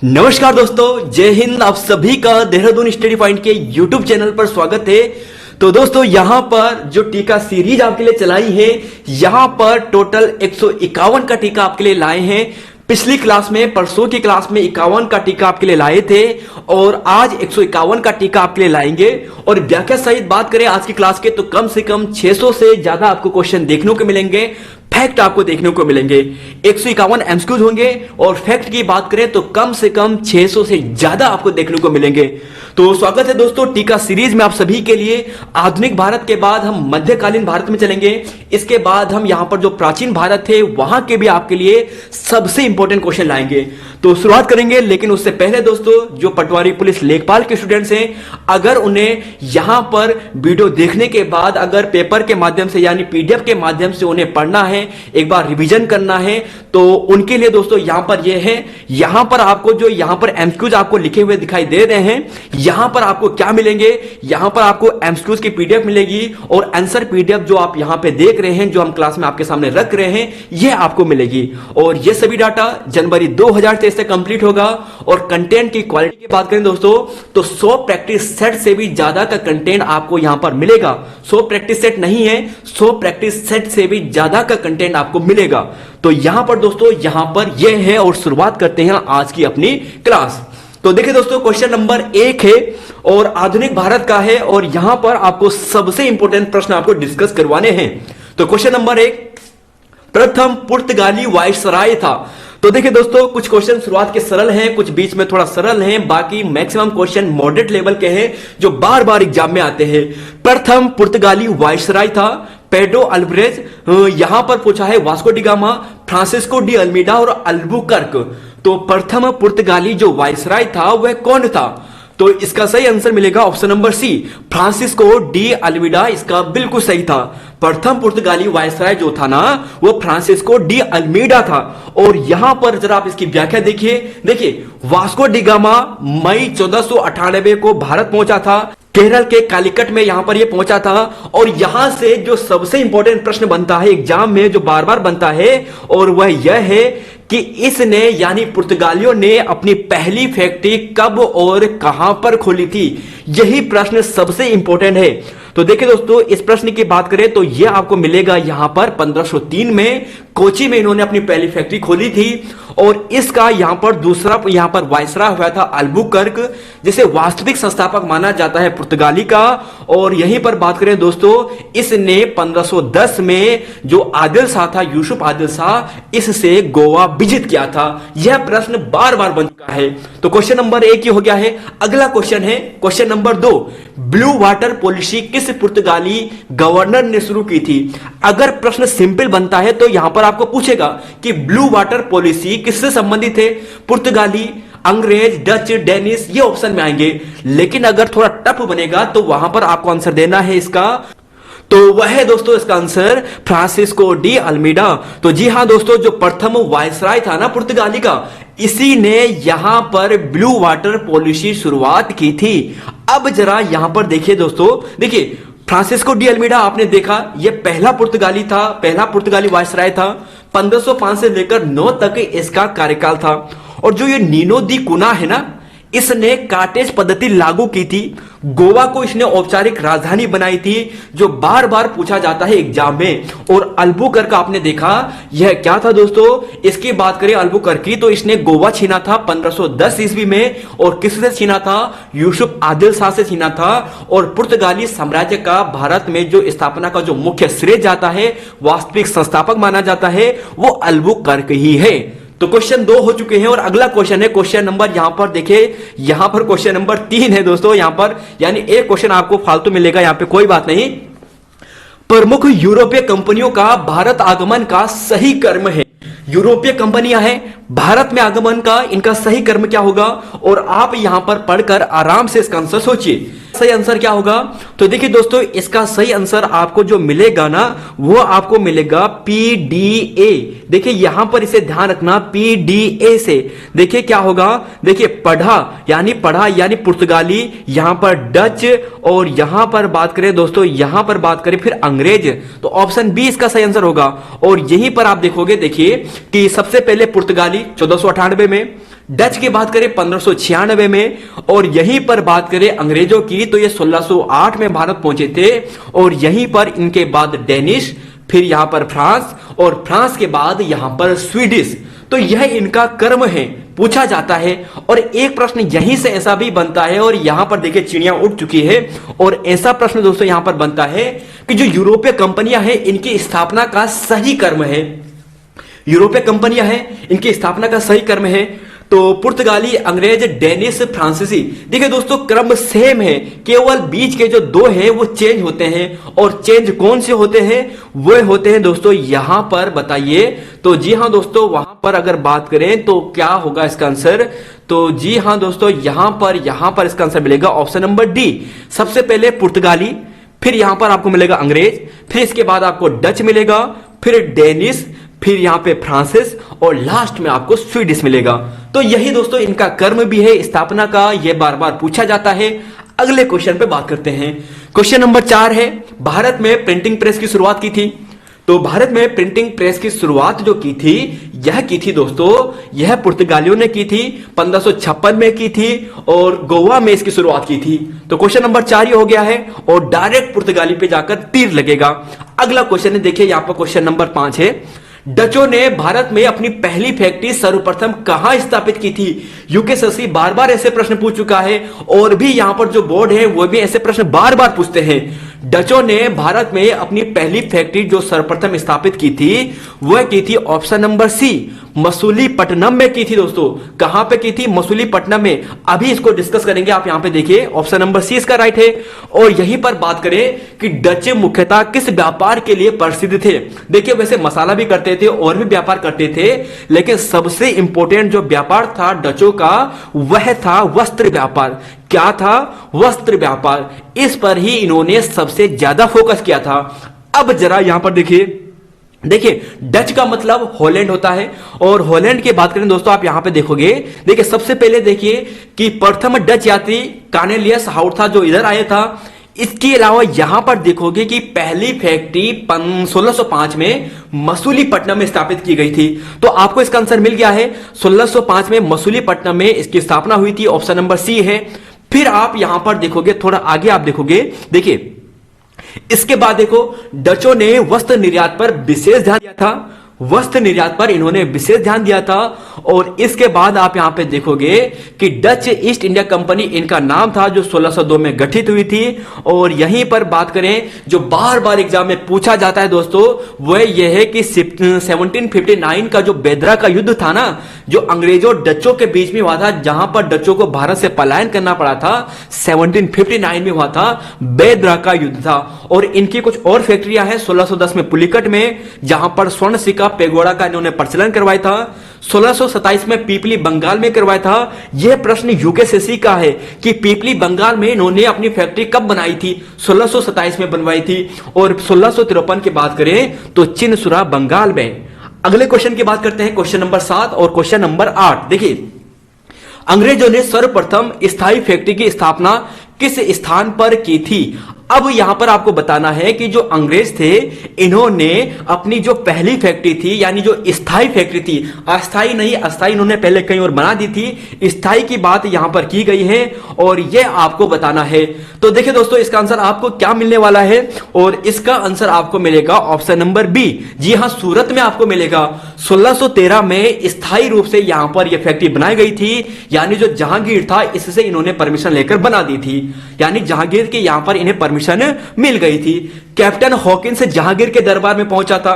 नमस्कार दोस्तों, जय हिंद। आप सभी का देहरादून स्टडी पॉइंट के यूट्यूब चैनल पर स्वागत है। तो दोस्तों, यहां पर जो टीका सीरीज आपके लिए चलाई है, यहां पर टोटल 151 का टीका आपके लिए लाए हैं। पिछली क्लास में, परसों की क्लास में 51 का टीका आपके लिए लाए थे और आज 151 का टीका आपके लिए लाएंगे। और व्याख्या सहित बात करें आज की क्लास के, तो कम से कम 600 से ज्यादा आपको क्वेश्चन देखने को मिलेंगे, फैक्ट आपको देखने को मिलेंगे। 151 एमसीक्यूज होंगे और फैक्ट की बात करें तो कम से कम 600 से ज्यादा आपको देखने को मिलेंगे। तो स्वागत है दोस्तों टीका सीरीज में आप सभी के लिए। आधुनिक भारत के बाद हम मध्यकालीन भारत में चलेंगे, इसके बाद हम यहां पर जो प्राचीन भारत थे वहां के भी आपके लिए सबसे इंपॉर्टेंट क्वेश्चन लाएंगे। तो शुरुआत करेंगे, लेकिन उससे पहले दोस्तों, जो पटवारी पुलिस लेखपाल के स्टूडेंट्स हैं, अगर उन्हें यहां पर वीडियो देखने के बाद अगर पेपर के माध्यम से यानी पीडीएफ के माध्यम से उन्हें पढ़ना है, एक बार रिवीजन करना है, तो उनके लिए दोस्तों यहां पर यह है। यहां पर आपको जो यहां पर एमसीक्यूज आपको लिखे हुए दिखाई दे रहे हैं, यहां पर आपको क्या मिलेंगे, यहां पर आपको एमसीक्यूज की पीडीएफ मिलेगी और आंसर पीडीएफ जो आप यहां पे देख रहे हैं, जो हम क्लास में आपके सामने रख रहे हैं, यह आपको मिलेगी। और यह सभी डाटा जनवरी 2023 से कंप्लीट होगा। और कंटेंट की क्वालिटी की बात करें दोस्तों, तो 100 प्रैक्टिस सेट से भी ज्यादा का कंटेंट आपको यहां पर मिलेगा। 100 प्रैक्टिस सेट नहीं है, 100 प्रैक्टिस सेट से भी ज्यादा का कंटेंट आपको मिलेगा। तो यहां पर दोस्तों, यहां पर यह है और शुरुआत करते हैं आज की अपनी क्लास। तो देखिए दोस्तों, क्वेश्चन नंबर 1 है और आधुनिक भारत का है और यहां पर आपको सबसे इंपॉर्टेंट प्रश्न आपको डिस्कस करवाने हैं। तो क्वेश्चन नंबर 1, प्रथम पुर्तगाली वायसराय था। तो देखिए दोस्तों, कुछ क्वेश्चन शुरुआत के सरल हैं, कुछ बीच में थोड़ा सरल हैं, बाकी मैक्सिमम क्वेश्चन मॉडरेट लेवल के हैं जो बार बार एग्जाम में आते हैं। प्रथम पुर्तगाली वायसराय था पेड्रो अल्वारेज। यहां पर पूछा है Vasco D gamma, Francisco de Almeida और अल्बुकर्क। तो प्रथम पुर्तगाली जो वायसराय था वह कौन था? तो इसका सही आंसर मिलेगा option number C, Francisco de Almeida. इसका बिल्कुल सही था। प्रथम पुर्तगाली वायसराय जो था ना, वो फ्रांसिस्को डी अल्मीडा था। और यहां पर जरा आप इसकी व्याख्या देखिए वास्को डी गामा मई 1498 को भारत पहुंचा था। केरल के कालीकट में यहां पर यह पहुंचा था। और यहां से जो सबसे इंपॉर्टेंट प्रश्न बनता है एग्जाम में, जो बार बार बनता है, और वह यह है कि इसने यानी पुर्तगालियों ने अपनी पहली फैक्ट्री कब और कहां पर खोली थी। यही प्रश्न सबसे इंपॉर्टेंट है। तो देखिए दोस्तों, इस प्रश्न की बात करें तो यह आपको मिलेगा यहां पर 1503 में कोची में इन्होंने अपनी पहली फैक्ट्री खोली थी। और इसका यहां पर दूसरा यहां पर वायसराय हुआ था अल्बुकर्क, जिसे वास्तविक संस्थापक माना जाता है पुर्तगाली का। और यहीं पर बात करें दोस्तों, इसने 1510 में जो आदिल शाह था, यूसुफ आदिल शाह, इससे गोवा विजिट किया था। यह प्रश्न बार बार बन चुका है। तो क्वेश्चन नंबर 1 हो गया है। अगला क्वेश्चन है question number 2, blue water policy किस पुर्तगाली गवर्नर ने शुरू की थी? अगर प्रश्न सिंपल बनता है तो यहां पर आपको पूछेगा कि ब्लू वाटर पॉलिसी किससे संबंधित है? पुर्तगाली, अंग्रेज, डच, डेनिश, ये ऑप्शन में आएंगे। लेकिन अगर थोड़ा टफ बनेगा तो वहां पर आपको आंसर देना है इसका, तो वह है दोस्तों इसका आंसर फ्रांसिस्को डी अल्मीडा। तो जी हां दोस्तों, जो प्रथम वायसराय था ना पुर्तगाली का, इसी ने यहां पर ब्लू वाटर पॉलिसी शुरुआत की थी। अब जरा यहां पर देखिए दोस्तों, देखिए फ्रांसिस्को डी अल्मीडा आपने देखा, यह पहला पुर्तगाली था, पहला पुर्तगाली वायसराय था। 1505 से लेकर 9 तक इसका कार्यकाल था। और जो ये नीनो दी कुना है ना, इसने काटेज पद्धति लागू की थी। गोवा को इसने औपचारिक राजधानी बनाई थी, जो बार बार पूछा जाता है एग्जाम में। और अल्बुकर्क आपने देखा, यह क्या था दोस्तों? इसकी बात करें अल्बुकर्क की, तो इसने गोवा छीना था 1510 ईस्वी में। और किससे छीना था? यूसुफ आदिल शाह से छीना था। और पुर्तगाली साम्राज्य का भारत में जो स्थापना का जो मुख्य श्रेय जाता है, वास्तविक संस्थापक माना जाता है, वो अल्बुकर्क ही है। तो क्वेश्चन 2 हो चुके हैं और अगला क्वेश्चन है क्वेश्चन नंबर, यहां पर देखिए, यहां पर क्वेश्चन नंबर 3 है दोस्तों। यहां पर यानी एक क्वेश्चन आपको फालतू मिलेगा, यहां पे कोई बात नहीं। प्रमुख यूरोपीय कंपनियों का भारत आगमन का सही क्रम है। यूरोपीय कंपनियां हैं, भारत में आगमन का इनका सही क्रम क्या होगा? और आप यहां पर पढ़कर आराम से इसका आंसर सोचिए, सही आंसर क्या होगा? तो देखिए दोस्तों, इसका सही आंसर आपको जो मिलेगा ना, वो आपको मिलेगा पीडीए। देखिए यहां पर इसे ध्यान रखना, पीडीए से देखिए क्या होगा। देखिए पढ़ा यानी पुर्तगाली, यहां पर डच, और यहां पर बात करें दोस्तों, यहां पर बात करें फिर अंग्रेज, तो ऑप्शन बी इसका सही आंसर होगा। और यहीं पर आप देखोगे, देखिए कि सबसे पहले पुर्तगाली 1498 में, डच की बात करें 1596 में, और यहीं पर बात करें अंग्रेजों की तो ये 1608 में भारत पहुंचे थे, और यहीं पर इनके बाद डेनिश, फिर यहां पर फ्रांस, और फ्रांस के बाद यहां पर स्वीडिश। तो यह इनका कर्म है, पूछा जाता है। और एक प्रश्न यहीं से ऐसा भी बनता है, और यहां पर देखिए चिड़िया उड़ चुकी है, और ऐसा प्रश्न दोस्तों यहां पर बनता है कि जो यूरोपीय कंपनियां हैं इनकी स्थापना का सही कर्म है, यूरोपीय कंपनियां हैं इनकी स्थापना का सही कर्म है तो पुर्तगाली, अंग्रेज, डेनिश, फ्रांसीसी। देखिए दोस्तों क्रम सेम है, केवल बीच के जो दो हैं वो चेंज होते हैं, और चेंज कौन से होते हैं? वो होते हैं दोस्तों यहां पर, बताइए। तो जी हां दोस्तों, वहां पर अगर बात करें तो क्या होगा इसका आंसर? तो जी हां दोस्तों, यहां पर इसका आंसर मिलेगा ऑप्शन नंबर डी। सबसे पहले पुर्तगाली, फिर यहां पर आपको मिलेगा अंग्रेज, फिर इसके बाद आपको डच मिलेगा, फिर डेनिश, फिर यहां पे फ्रांसिस, और लास्ट में आपको स्वीडिश मिलेगा। तो यही दोस्तों इनका कर्म भी है स्थापना का, यह बार बार पूछा जाता है। अगले क्वेश्चन पे बात करते हैं। क्वेश्चन नंबर 4 है, भारत में प्रिंटिंग प्रेस की शुरुआत की थी। तो भारत में प्रिंटिंग प्रेस की शुरुआत जो की थी, यह की थी दोस्तों, यह पुर्तगालियों ने की थी, 1556 में की थी, और गोवा में इसकी शुरुआत की थी। तो क्वेश्चन नंबर 4 ही हो गया है, और डायरेक्ट पुर्तगाली पे जाकर तीर लगेगा। अगला क्वेश्चन है, देखिए यहां पर क्वेश्चन नंबर 5 है, डचों ने भारत में अपनी पहली फैक्ट्री सर्वप्रथम कहां स्थापित की थी? यूकेएसएससी बार बार ऐसे प्रश्न पूछ चुका है, और भी यहां पर जो बोर्ड है वो भी ऐसे प्रश्न बार बार पूछते हैं। डचों ने भारत में अपनी पहली फैक्ट्री जो सर्वप्रथम स्थापित की थी वह की थी ऑप्शन नंबर सी, मसूलीपट्टनम में की थी दोस्तों। कहां पे की थी? मसूलीपट्टनम में। अभी इसको डिस्कस करेंगे, आप यहां पे देखिए ऑप्शन नंबर सी इसका राइट है। और यहीं पर बात करें कि डच मुख्यतः किस व्यापार के लिए प्रसिद्ध थे? देखिए वैसे मसाला भी करते थे और भी व्यापार करते थे, लेकिन सबसे इंपॉर्टेंट जो व्यापार था डचों का वह था वस्त्र व्यापार। क्या था? वस्त्र व्यापार। इस पर ही इन्होंने सबसे ज्यादा फोकस किया था। अब जरा यहां पर देखिए डच का मतलब हॉलैंड होता है, और हॉलैंड की बात करें दोस्तों आप यहां पे देखोगे, देखिए सबसे पहले देखिए कि प्रथम डच यात्री कार्नेलियस हाउट था जो इधर आया था। इसके अलावा यहां पर देखोगे कि पहली फैक्ट्री 1605 में मसूलीपट्टनम में स्थापित की गई थी। तो आपको इसका आंसर मिल गया है, 1605 में मसूलीपट्टनम में इसकी स्थापना हुई थी, ऑप्शन नंबर सी है। फिर आप यहां पर देखोगे, थोड़ा आगे आप देखोगे, देखिए इसके बाद देखो डचों ने वस्त्र निर्यात पर विशेष ध्यान दिया था, वस्त्र निर्यात पर इन्होंने विशेष ध्यान दिया था। और इसके बाद आप यहां पे देखोगे कि डच ईस्ट इंडिया कंपनी इनका नाम था जो 1602 में गठित हुई थी। और यहीं पर बात करें जो बार बार एग्जाम में पूछा जाता है दोस्तों, वह यह है कि 1759 का जो बेदरा का युद्ध था ना, जो अंग्रेजों डचों के बीच में हुआ था, जहां पर डचों को भारत से पलायन करना पड़ा था, 1759 में हुआ था, बेदरा का युद्ध था। और इनकी कुछ और फैक्ट्रियां हैं, 1610 में पुलिकट में, जहां पर स्वर्ण सिक्का पेगोड़ा का इन्होंने प्रचलन करवाया था, 1627 में पीपली बंगाल में करवाया था। यह प्रश्न यूकेएसएससी का है कि पीपली बंगाल में इन्होंने अपनी फैक्ट्री कब बनाई थी? 1627 में बनवाई थी। और 1653 की बात करें तो चिनसुरा बंगाल में। अगले क्वेश्चन की बात करते हैं, क्वेश्चन नंबर 7 और क्वेश्चन नंबर 8। देखिए अंग्रेजों ने सर्वप्रथम स्थायी फैक्ट्री की स्थापना किस स्थान पर की थी? अब यहां पर आपको बताना है कि जो अंग्रेज थे इन्होंने अपनी जो पहली फैक्ट्री थी, यानी जो स्थायी फैक्ट्री थी, अस्थाई नहीं, अस्थाई इन्होंने पहले कहीं और बना दी थी, स्थायी की बात यहां पर की गई है और यह आपको बताना है। तो देखिए दोस्तों इसका आंसर आपको क्या मिलने वाला है, और इसका आंसर आपको मिलेगा ऑप्शन नंबर बी। जी हां, सूरत में आपको मिलेगा। 1613 में स्थायी रूप से यहां पर यह फैक्ट्री बनाई गई थी, यानी जो जहांगीर था इससे इन्होंने परमिशन लेकर बना दी थी, यानी जहांगीर के यहां पर इन्हें परमिशन मिल गई थी। कैप्टन हॉकिंस जहांगीर के दरबार में पहुंचा था।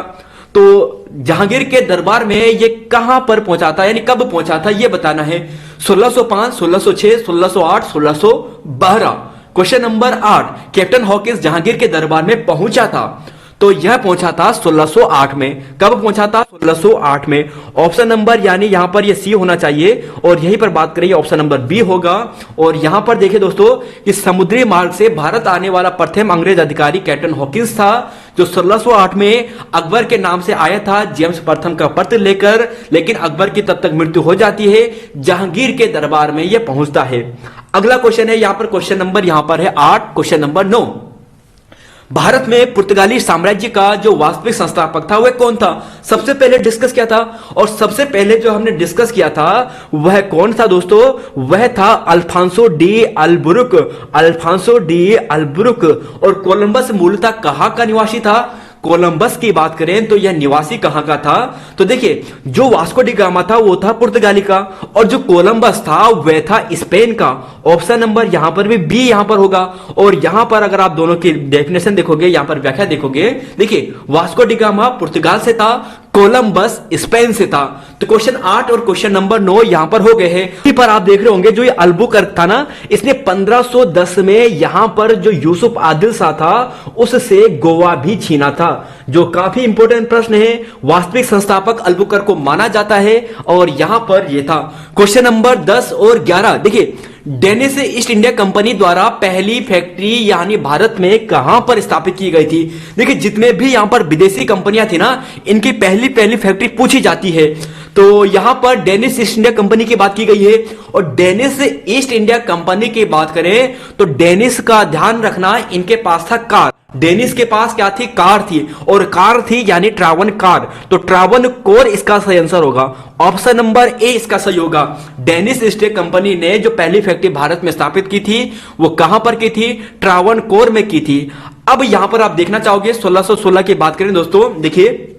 तो जहांगीर के दरबार में ये कहां पर पहुंचा था, यानी कब पहुंचा था, यह बताना है। 1605, 1606, 1608, 1612। Question number 8, captain Hawkins Jahangir के दरबार में पहुंचा था, तो यह पहुंचा था 1608 में। कब पहुंचा था? 1608 में। ऑप्शन नंबर यानी यहां पर यह सी होना चाहिए, और यहीं पर बात करें ऑप्शन नंबर बी होगा। और यहां पर देखिए दोस्तों कि समुद्री मार्ग से भारत आने वाला प्रथम अंग्रेज अधिकारी कैप्टन हॉकिंस था, जो 1608 में अकबर के नाम से आया था जेम्स प्रथम का पत्र लेकर, लेकिन अकबर की तब तक मृत्यु हो जाती है, जहांगीर के दरबार में यह पहुंचता है। अगला क्वेश्चन है यहां पर, क्वेश्चन नंबर यहां पर है 8, क्वेश्चन नंबर 9। भारत में पुर्तगाली साम्राज्य का जो वास्तविक संस्थापक था वह कौन था? सबसे पहले डिस्कस किया था, और सबसे पहले जो हमने डिस्कस किया था वह कौन था दोस्तों? वह था Afonso de Albuquerque. Afonso de Albuquerque. और कोलंबस मूलतः कहां का निवासी था? कोलंबस की बात करें तो यह निवासी कहां का था? तो देखिए, जो वास्को डी गामा था वो था पुर्तगाली का, और जो कोलंबस था वह था स्पेन का। ऑप्शन नंबर यहां पर भी बी यहां पर होगा। और यहां पर अगर आप दोनों की डेफिनेशन देखोगे, यहां पर व्याख्या देखोगे, देखिए वास्को डी गामा पुर्तगाल से था, कोलंबस स्पेन से था। तो क्वेश्चन 8 और क्वेश्चन नंबर 9 यहां पर हो गए हैं। इसी पर आप देख रहे होंगे जो ये अल्बुकर्क था ना, इसने 1510 में यहां पर जो यूसुफ आदिल शाह था उससे गोवा भी छीना था, जो काफी इंपॉर्टेंट प्रश्न है। वास्तविक संस्थापक अल्बुकर्क को माना जाता है, और यहां पर यह था। क्वेश्चन नंबर 10 और 11 देखिए, डेनिश ईस्ट इंडिया कंपनी द्वारा पहली फैक्ट्री यानी भारत में कहां पर स्थापित की गई थी? देखिए, जितने भी यहां पर विदेशी कंपनियां थी ना, इनकी पहली फैक्ट्री पूछी जाती है। तो यहां पर डेनिश ईस्ट इंडिया कंपनी की बात की गई है। और डेनिश ईस्ट इंडिया कंपनी की बात करें तो डेनिश का ध्यान रखना, इनके पास था कार। डेनिश के पास क्या थी? कार थी, और कार थी यानी ट्रावन कार। तो ट्रावन कोर इसका सही आंसर होगा। ऑप्शन नंबर ए इसका सही होगा। डेनिश ईस्ट इंडिया कंपनी ने जो पहली फैक्ट्री भारत में स्थापित की थी वो कहां पर की थी? ट्रावन कोर में की थी। अब यहां पर आप देखना चाहोगे 1616 की बात करें दोस्तों, देखिए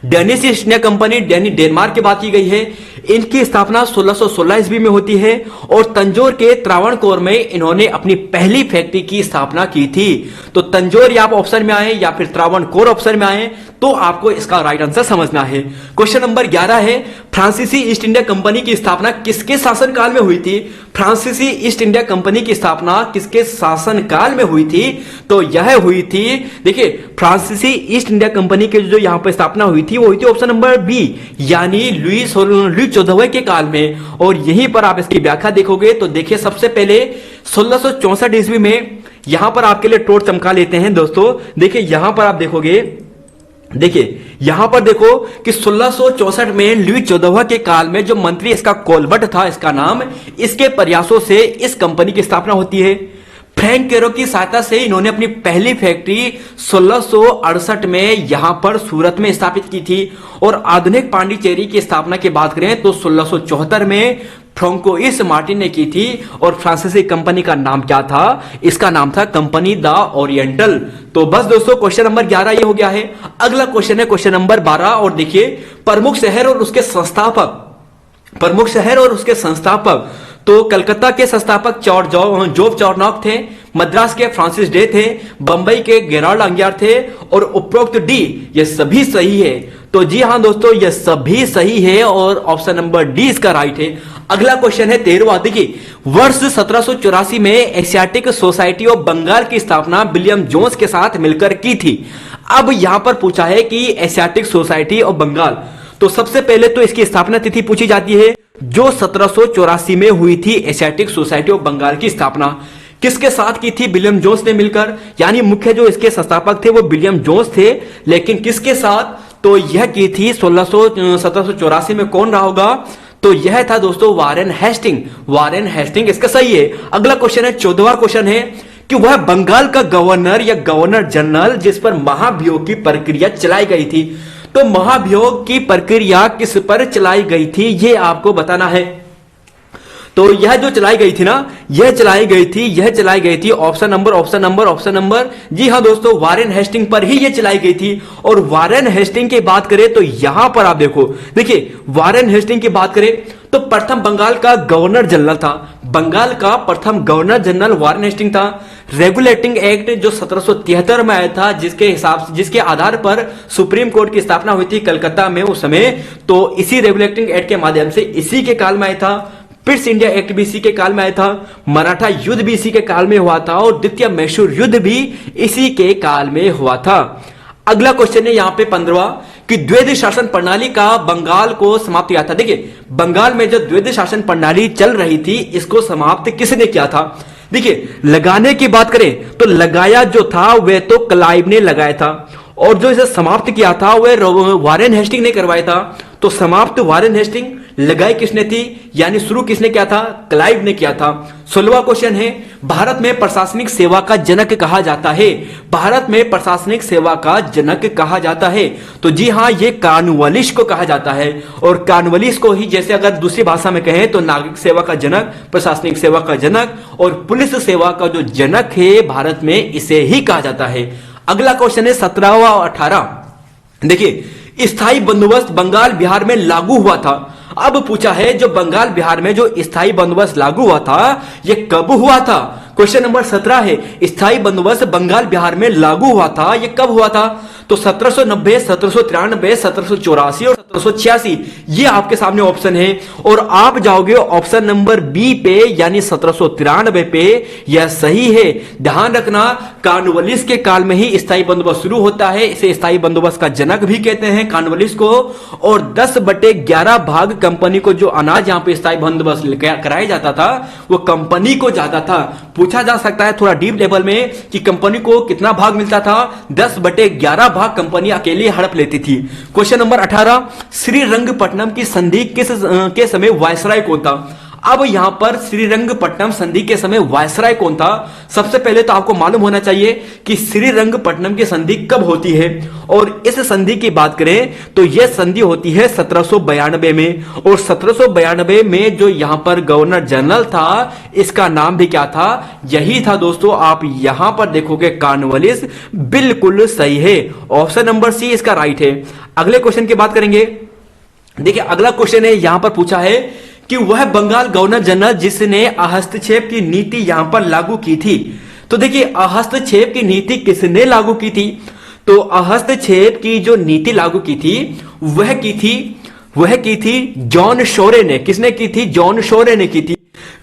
Danish east India company Denmark की बात की गई है। इनकी स्थापना 1616 ईस्वी में होती है, और तंजौर के त्रावणकोर में इन्होंने अपनी पहली फैक्ट्री की स्थापना की थी। तो तंजौर या आप ऑप्शन में आए या फिर त्रावणकोर ऑप्शन में आए तो आपको इसका राइट आंसर समझना है। क्वेश्चन नंबर 11 है, फ्रांसीसी ईस्ट इंडिया कंपनी की स्थापना किसके शासनकाल में हुई थी? फ्रांसीसी ईस्ट इंडिया कंपनी की स्थापना किसके शासनकाल में हुई थी? तो यह हुई थी, देखिए फ्रांसीसी ईस्ट इंडिया कंपनी की जो यहां पर स्थापना हुई थी वो हुई थी ऑप्शन नंबर बी, यानी लुई 14वें के काल में। और यहीं पर आप इसकी व्याख्या देखोगे तो देखिए, सबसे पहले 1664 ईस्वी में, यहां पर आपके लिए टोट चमका लेते हैं दोस्तों। देखिए यहां पर आप देखोगे, देखिए यहां पर देखो कि 1664 में लुई 14वां के काल में जो मंत्री इसका कोलबर्ट था इसका नाम, इसके प्रयासों से इस कंपनी की स्थापना होती है। फ्रैंक केरो की सहायता से इन्होंने अपनी पहली फैक्ट्री 1668 में यहां पर सूरत में स्थापित की थी। और आधुनिक पांडिचेरी की स्थापना की बात करें तो 1674 में फ्रांकोइस मार्टिन ने की थी। और फ्रांसीसी कंपनी का नाम क्या था? इसका नाम था कंपनी द ओरिएंटल। तो बस दोस्तों क्वेश्चन नंबर 11 ये हो गया है। अगला क्वेश्चन है क्वेश्चन नंबर 12, और देखिए प्रमुख शहर और उसके संस्थापक। प्रमुख शहर और उसके संस्थापक, तो कलकत्ता के संस्थापक जॉब चार्नॉक थे, मद्रास के फ्रांसिस डे थे, बंबई के गेराल्ड अंगियार थे, और उपरोक्त डी ये सभी सही है। तो जी हां दोस्तों, ये सभी सही है, और ऑप्शन नंबर डी इसका राइट है। अगला क्वेश्चन है 13वां, देखिए वर्ष 1784 में एशियाटिक सोसाइटी ऑफ बंगाल की स्थापना विलियम जोन्स के साथ मिलकर की थी। अब यहां पर पूछा है कि एशियाटिक सोसाइटी ऑफ बंगाल, तो सबसे पहले तो इसकी स्थापना तिथि पूछी जाती है, जो 1784 में हुई थी। एशियाटिक सोसाइटी ऑफ बंगाल की स्थापना किसके साथ की थी? विलियम जोन्स ने मिलकर, यानी मुख्य जो इसके संस्थापक थे वो विलियम जोन्स थे, लेकिन किसके साथ? तो यह की थी 1784 में। कौन रहा होगा? तो यह था दोस्तों वारेन हेस्टिंग। वारेन हेस्टिंग इसका सही है। अगला क्वेश्चन है 14वां क्वेश्चन है कि वह बंगाल का गवर्नर या गवर्नर जनरल जिस पर महाभियोग की प्रक्रिया चलाई गई थी। तो महाभियोग की प्रक्रिया किस पर चलाई गई थी यह आपको बताना है। तो यह जो चलाई गई थी ना, यह चलाई गई थी ऑप्शन नंबर जी हां दोस्तों, वारेन हेस्टिंग पर ही यह चलाई गई थी। और वारेन हेस्टिंग की बात करें तो यहां पर आप देखो, देखिए वारेन हेस्टिंग की बात करें तो प्रथम बंगाल का गवर्नर जनरल था। बंगाल का प्रथम गवर्नर जनरल वारेन हेस्टिंग था। रेगुलेटिंग एक्ट जो 1773 में आया था, जिसके आधार पर सुप्रीम कोर्ट की स्थापना हुई थी कलकत्ता में उस समय, तो इसी रेगुलेटिंग एक्ट के माध्यम से इसी के काल में आया था। पिट्स इंडिया एक्ट भी इसी के काल में आया था। मराठा युद्ध भी इसी के काल में हुआ था, और द्वितीय मैसूर युद्ध भी इसी के काल में हुआ था। अगला क्वेश्चन है यहां पे 15वां कि द्वैध शासन प्रणाली का बंगाल को समाप्त किया था। देखिए बंगाल में जो द्वैध शासन प्रणाली चल रही थी इसको समाप्त किसने किया था? देखिए लगाने की बात करें तो लगाया जो था वह तो क्लाइव ने लगाया था, और जो इसे समाप्त किया था वह वारेन हेस्टिंग ने करवाया था। तो समाप्त वारेन हेस्टिंग, लगाई किसने थी, यानी शुरू किसने किया था, क्लाइव ने किया था। 16वां क्वेश्चन है, भारत में प्रशासनिक सेवा का जनक कहा जाता है। भारत में प्रशासनिक सेवा का जनक कहा जाता है, तो जी हां, ये कॉर्नवालिस को कहा जाता है। और कॉर्नवालिस को ही जैसे अगर दूसरी भाषा में कहें तो नागरिक सेवा का जनक, प्रशासनिक सेवा का जनक और पुलिस सेवा का जो जनक है भारत में, इसे ही कहा जाता है। अगला क्वेश्चन है 17वां और 18। देखिए, स्थायी बंदोबस्त बंगाल बिहार में लागू हुआ था। अब पूछा है जो बंगाल बिहार में जो स्थायी बंदोबस्त लागू हुआ था यह कब हुआ था। क्वेश्चन नंबर 17 है, स्थायी बंदोबस्त बंगाल बिहार में लागू हुआ था, यह कब हुआ था। तो 1790, 1793, 1784 और 1786 ये आपके सामने ऑप्शन है। और आप जाओगे ऑप्शन नंबर बी पे, यानी 1793 पे, यह सही है। ध्यान रखना, कॉर्नवालिस के काल में ही स्थायी बंदोबस्त शुरू होता है। इसे स्थायी बंदोबस्त का जनक भी कहते हैं कॉर्नवालिस को। और 10/11 भाग कंपनी को जो अनाज यहां पे स्थायी बंदोबस्त कराया जाता था वो कंपनी को जाता था। पूछा जा सकता है थोड़ा डीप लेवल में कि कंपनी को कितना भाग मिलता था। 10/11 भाग कंपनी अकेले हड़प लेती थी। क्वेश्चन नंबर 18, श्रीरंगपट्टनम की संधि के समय वायसराय कौन था। अब यहां पर श्रीरंगपट्टनम संधि के समय वायसराय कौन था। सबसे पहले तो आपको मालूम होना चाहिए कि श्रीरंगपट्टनम की संधि कब होती है। और इस संधि की बात करें तो यह संधि होती है 1792 में। और 1792 में जो यहां पर गवर्नर जनरल था, इसका नाम भी क्या था, यही था दोस्तों। आप यहां पर देखोगे कॉर्नवालिस, बिल्कुल सही है। ऑप्शन नंबर सी इसका राइट है। अगले क्वेश्चन की बात करेंगे। देखिए, अगला क्वेश्चन है, यहां पर पूछा है कि वह बंगाल गवर्नर जनरल जिसने हस्तक्षेप की नीति यहां पर लागू की थी। तो देखिए, हस्तक्षेप की नीति किसने लागू की थी। तो हस्तक्षेप की जो नीति लागू की थी वह की थी जॉन शोरे ने। किसने की थी, जॉन शोरे ने की थी।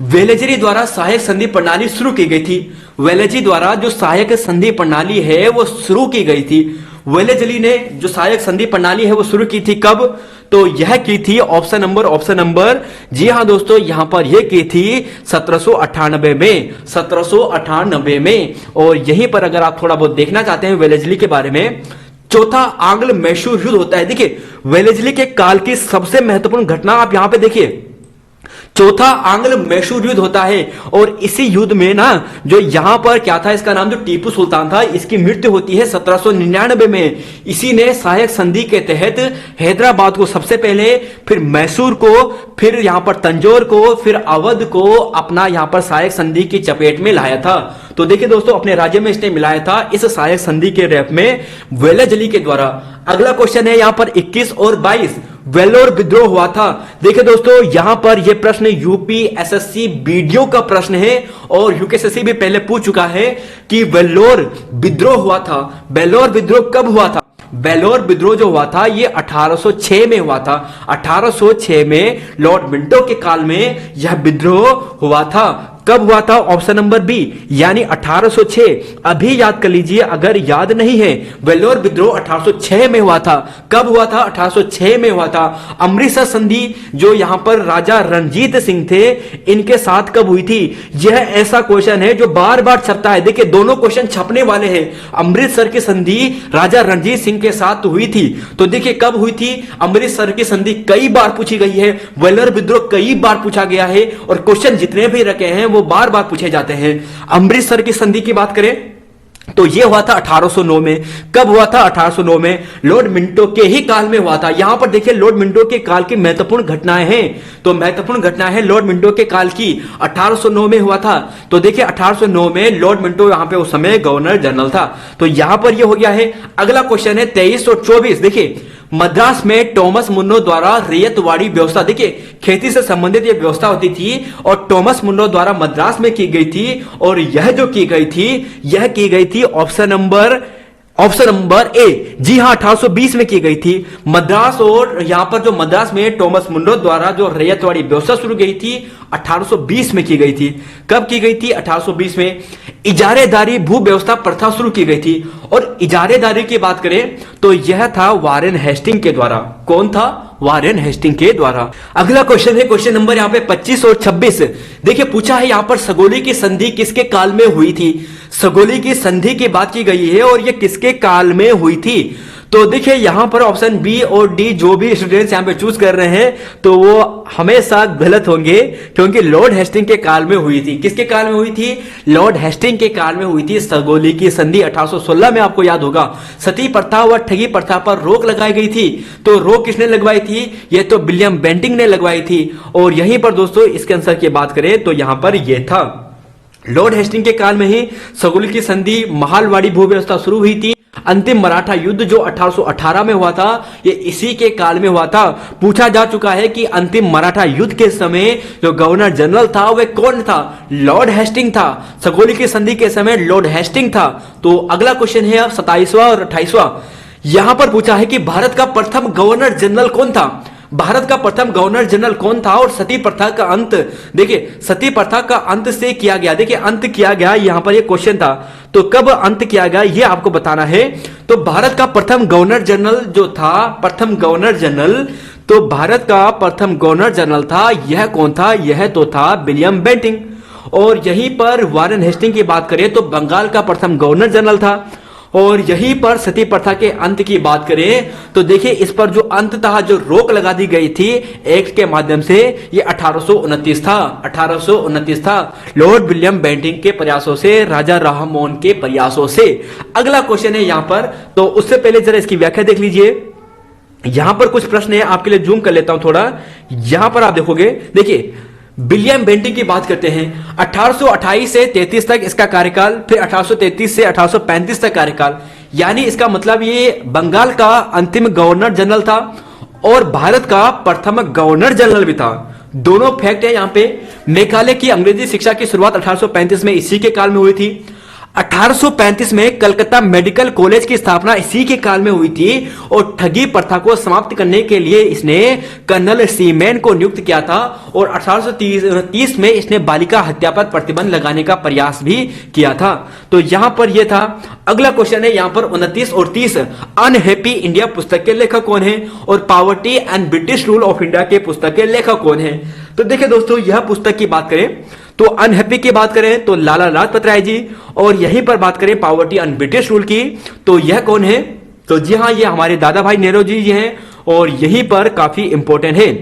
वेलेजरी द्वारा सहायक संधि प्रणाली शुरू की गई थी। वेलेजरी द्वारा जो सहायक संधि प्रणाली है वो शुरू की गई थी। वेलेजरी ने जो सहायक संधि प्रणाली है वो शुरू की थी कब, तो यह की थी ऑप्शन नंबर, जी हां दोस्तों, यहां पर यह की थी 1798 में, 1798 में। और यहीं पर अगर आप थोड़ा बहुत देखना चाहते हैं वेलेजरी के बारे में, चौथा आंग्ल मैसूर युद्ध होता है। देखिए, वेलेजरी के काल की सबसे महत्वपूर्ण घटना आप यहां पे देखिए, चौथा आंग्ल मैसूर युद्ध होता है। और इसी युद्ध में ना जो यहां पर क्या था, इसका नाम जो टीपू सुल्तान था, इसकी मृत्यु होती है 1799 में। इसी ने सहायक संधि के तहत हैदराबाद को सबसे पहले, फिर मैसूर को, फिर यहां पर तंजौर को, फिर अवध को अपना यहां पर सहायक संधि की चपेट में लाया था। तो देखिए दोस्तों, अपने राज्य में इसने मिलाया था इस सहायक संधि के रैप में वेलेजरी के द्वारा। अगला क्वेश्चन है यहां पर 21 और 22, वेल्लोर विद्रोह हुआ था। देखिए दोस्तों, यहां पर यह प्रश्न यूपीएसएससी वीडियो का प्रश्न है और यूपीएसएससी भी पहले पूछ चुका है कि वेल्लोर विद्रोह हुआ था। वेल्लोर विद्रोह कब हुआ था। वेल्लोर विद्रोह जो हुआ था ये 1806 में हुआ था। 1806 में लॉर्ड मिंटो के काल में यह विद्रोह हुआ था। कब हुआ था, ऑप्शन नंबर बी, यानी 1806। अभी याद कर लीजिए अगर याद नहीं है, वेल्लोर विद्रोह 1806 में हुआ था। कब हुआ था, 1806 में हुआ था। अमृतसर संधि जो यहां पर राजा रणजीत सिंह थे, इनके साथ कब हुई थी। यह ऐसा क्वेश्चन है जो बार बार छपता है। देखिए, दोनों क्वेश्चन छपने वाले हैं। अमृतसर की संधि राजा रणजीत सिंह के साथ हुई थी। तो देखिए कब हुई थी, अमृतसर की संधि कई बार पूछी गई है, वेल्लोर विद्रोह कई बार पूछा गया है। और क्वेश्चन जितने भी रखे हैं वो बार बार पूछे जाते हैं। अमृतसर की संधि की बात करें तो यह हुआ था 1809 में। कब हुआ था, 1809 में। लॉर्ड मिंटो के ही काल में हुआ था। यहां पर देखिए लॉर्ड मिंटो के काल की महत्वपूर्ण घटनाएं हैं। तो महत्वपूर्ण घटना है लॉर्ड मिंटो के काल की, 1809 में हुआ था। तो देखिए 1809 में लॉर्ड मिंटो यहां पे उस समय गवर्नर जनरल था। तो यहां पर यह हो गया है। अगला क्वेश्चन है 23 और 24। देखिए, मद्रास में टॉमस मुन्रो द्वारा रैयतवाड़ी व्यवस्था, देखिए खेती से संबंधित यह व्यवस्था होती थी और टॉमस मुन्रो द्वारा मद्रास में की गई थी। और यह जो की गई थी ऑप्शन नंबर ए, जी हां 1820 में की गई थी मद्रास। और यहां पर जो मद्रास में टॉमस मुन्रो द्वारा जो रैयतवाड़ी व्यवस्था शुरू गई थी 1820 में की गई थी। कब की गई थी, 1820 में। इजारेदारी भू व्यवस्था प्रथा शुरू की गई थी। और इजारेदारी की बात करें तो यह था वारेन हेस्टिंग के द्वारा। कौन था, वारेन हेस्टिंग के द्वारा। अगला क्वेश्चन है क्वेश्चन नंबर यहां पे 25 और 26। देखिए पूछा है यहां पर सगोली की संधि किसके काल में हुई थी। सगोली की संधि की बात की गई है और यह किसके काल में हुई थी। तो देखिए यहां पर ऑप्शन बी और डी जो भी स्टूडेंट्स यहां पे चूज कर रहे हैं तो वो हमेशा गलत होंगे, क्योंकि लॉर्ड हेस्टिंग के काल में हुई थी। किसके काल में हुई थी? लॉर्ड हेस्टिंग के काल में हुई थी सगोली की संधि 1816 में। आपको याद होगा सती प्रथा व ठगी प्रथा पर रोक लगाई गई थी। तो रोक किसने लगवाई थी? ये तो विलियम बेंटिंग ने लगवाई थी। और यहीं पर दोस्तों इसके आंसर की बात करें तो यहां पर यह था लॉर्ड हेस्टिंग के काल में ही सगोली की संधि, महालवाड़ी भू व्यवस्था शुरू हुई थी। अंतिम मराठा युद्ध जो 1818 में हुआ था ये इसी के काल में हुआ था। पूछा जा चुका है कि अंतिम मराठा युद्ध के समय जो गवर्नर जनरल था वह कौन था? लॉर्ड हेस्टिंग था। सगोली की संधि के समय लॉर्ड हेस्टिंग था। तो अगला क्वेश्चन है अब 27वां और 28वां। यहां पर पूछा है कि भारत का प्रथम गवर्नर जनरल कौन था? भारत का प्रथम गवर्नर जनरल कौन था? और सती प्रथा का अंत, देखिए सती प्रथा का अंत से किया गया, देखिए अंत किया गया, यहां पर ये क्वेश्चन था। तो कब अंत किया गया ये आपको बताना है। तो भारत का प्रथम गवर्नर जनरल जो था, प्रथम गवर्नर जनरल, तो भारत का प्रथम गवर्नर जनरल था, यह कौन था? यह तो था विलियम बेंटिंग। और यहीं पर वारेन हेस्टिंग की बात करें तो बंगाल का प्रथम गवर्नर जनरल था। और यहीं पर सती प्रथा के अंत की बात करें तो देखिए इस पर जो अंत था, जो रोक लगा दी गई थी एक्ट के माध्यम से, ये 1829 था। 1829 था लॉर्ड विलियम बेंटिंग के प्रयासों से, राजा राममोहन के प्रयासों से। अगला क्वेश्चन है यहां पर, तो उससे पहले जरा इसकी व्याख्या देख लीजिए। यहां पर कुछ प्रश्न है, आपके लिए जूम कर लेता हूं थोड़ा। यहां पर आप देखोगे, देखिए विलियम बेंटिंग की बात करते हैं 1828 से 33 तक इसका कार्यकाल, फिर 1833 से 1835 तक कार्यकाल। यानी इसका मतलब ये बंगाल का अंतिम गवर्नर जनरल था और भारत का प्रथम गवर्नर जनरल भी था। दोनों फैक्ट है यहां पे। मेघालय की अंग्रेजी शिक्षा की शुरुआत 1835 में इसी के काल में हुई थी। 1835 में कलकत्ता मेडिकल कॉलेज की स्थापना इसी के काल में हुई थी। और ठगी प्रथा को समाप्त करने के लिए इसने कर्नल सीमेन को नियुक्त किया था। और 1830 में इसने बालिका हत्या पर प्रतिबंध लगाने का प्रयास भी किया था। तो यहां पर यह था। अगला क्वेश्चन है यहां पर 29 और 30, अनहैप्पी इंडिया पुस्तक के लेखक कौन है? और poverty and British rule of India के पुस्तक के लेखक कौन है? तो देखिए दोस्तों, यह पुस्तक की बात करें तो अनहैप्पी की बात करें तो लाला लाजपत राय जी, और यहीं पर बात करें पॉवर्टी एंड ब्रिटिश रूल की तो यह कौन है? तो जी हाँ, ये हमारे दादा भाई नेहरू जी हैं। और यहीं पर काफी इंपॉर्टेंट है।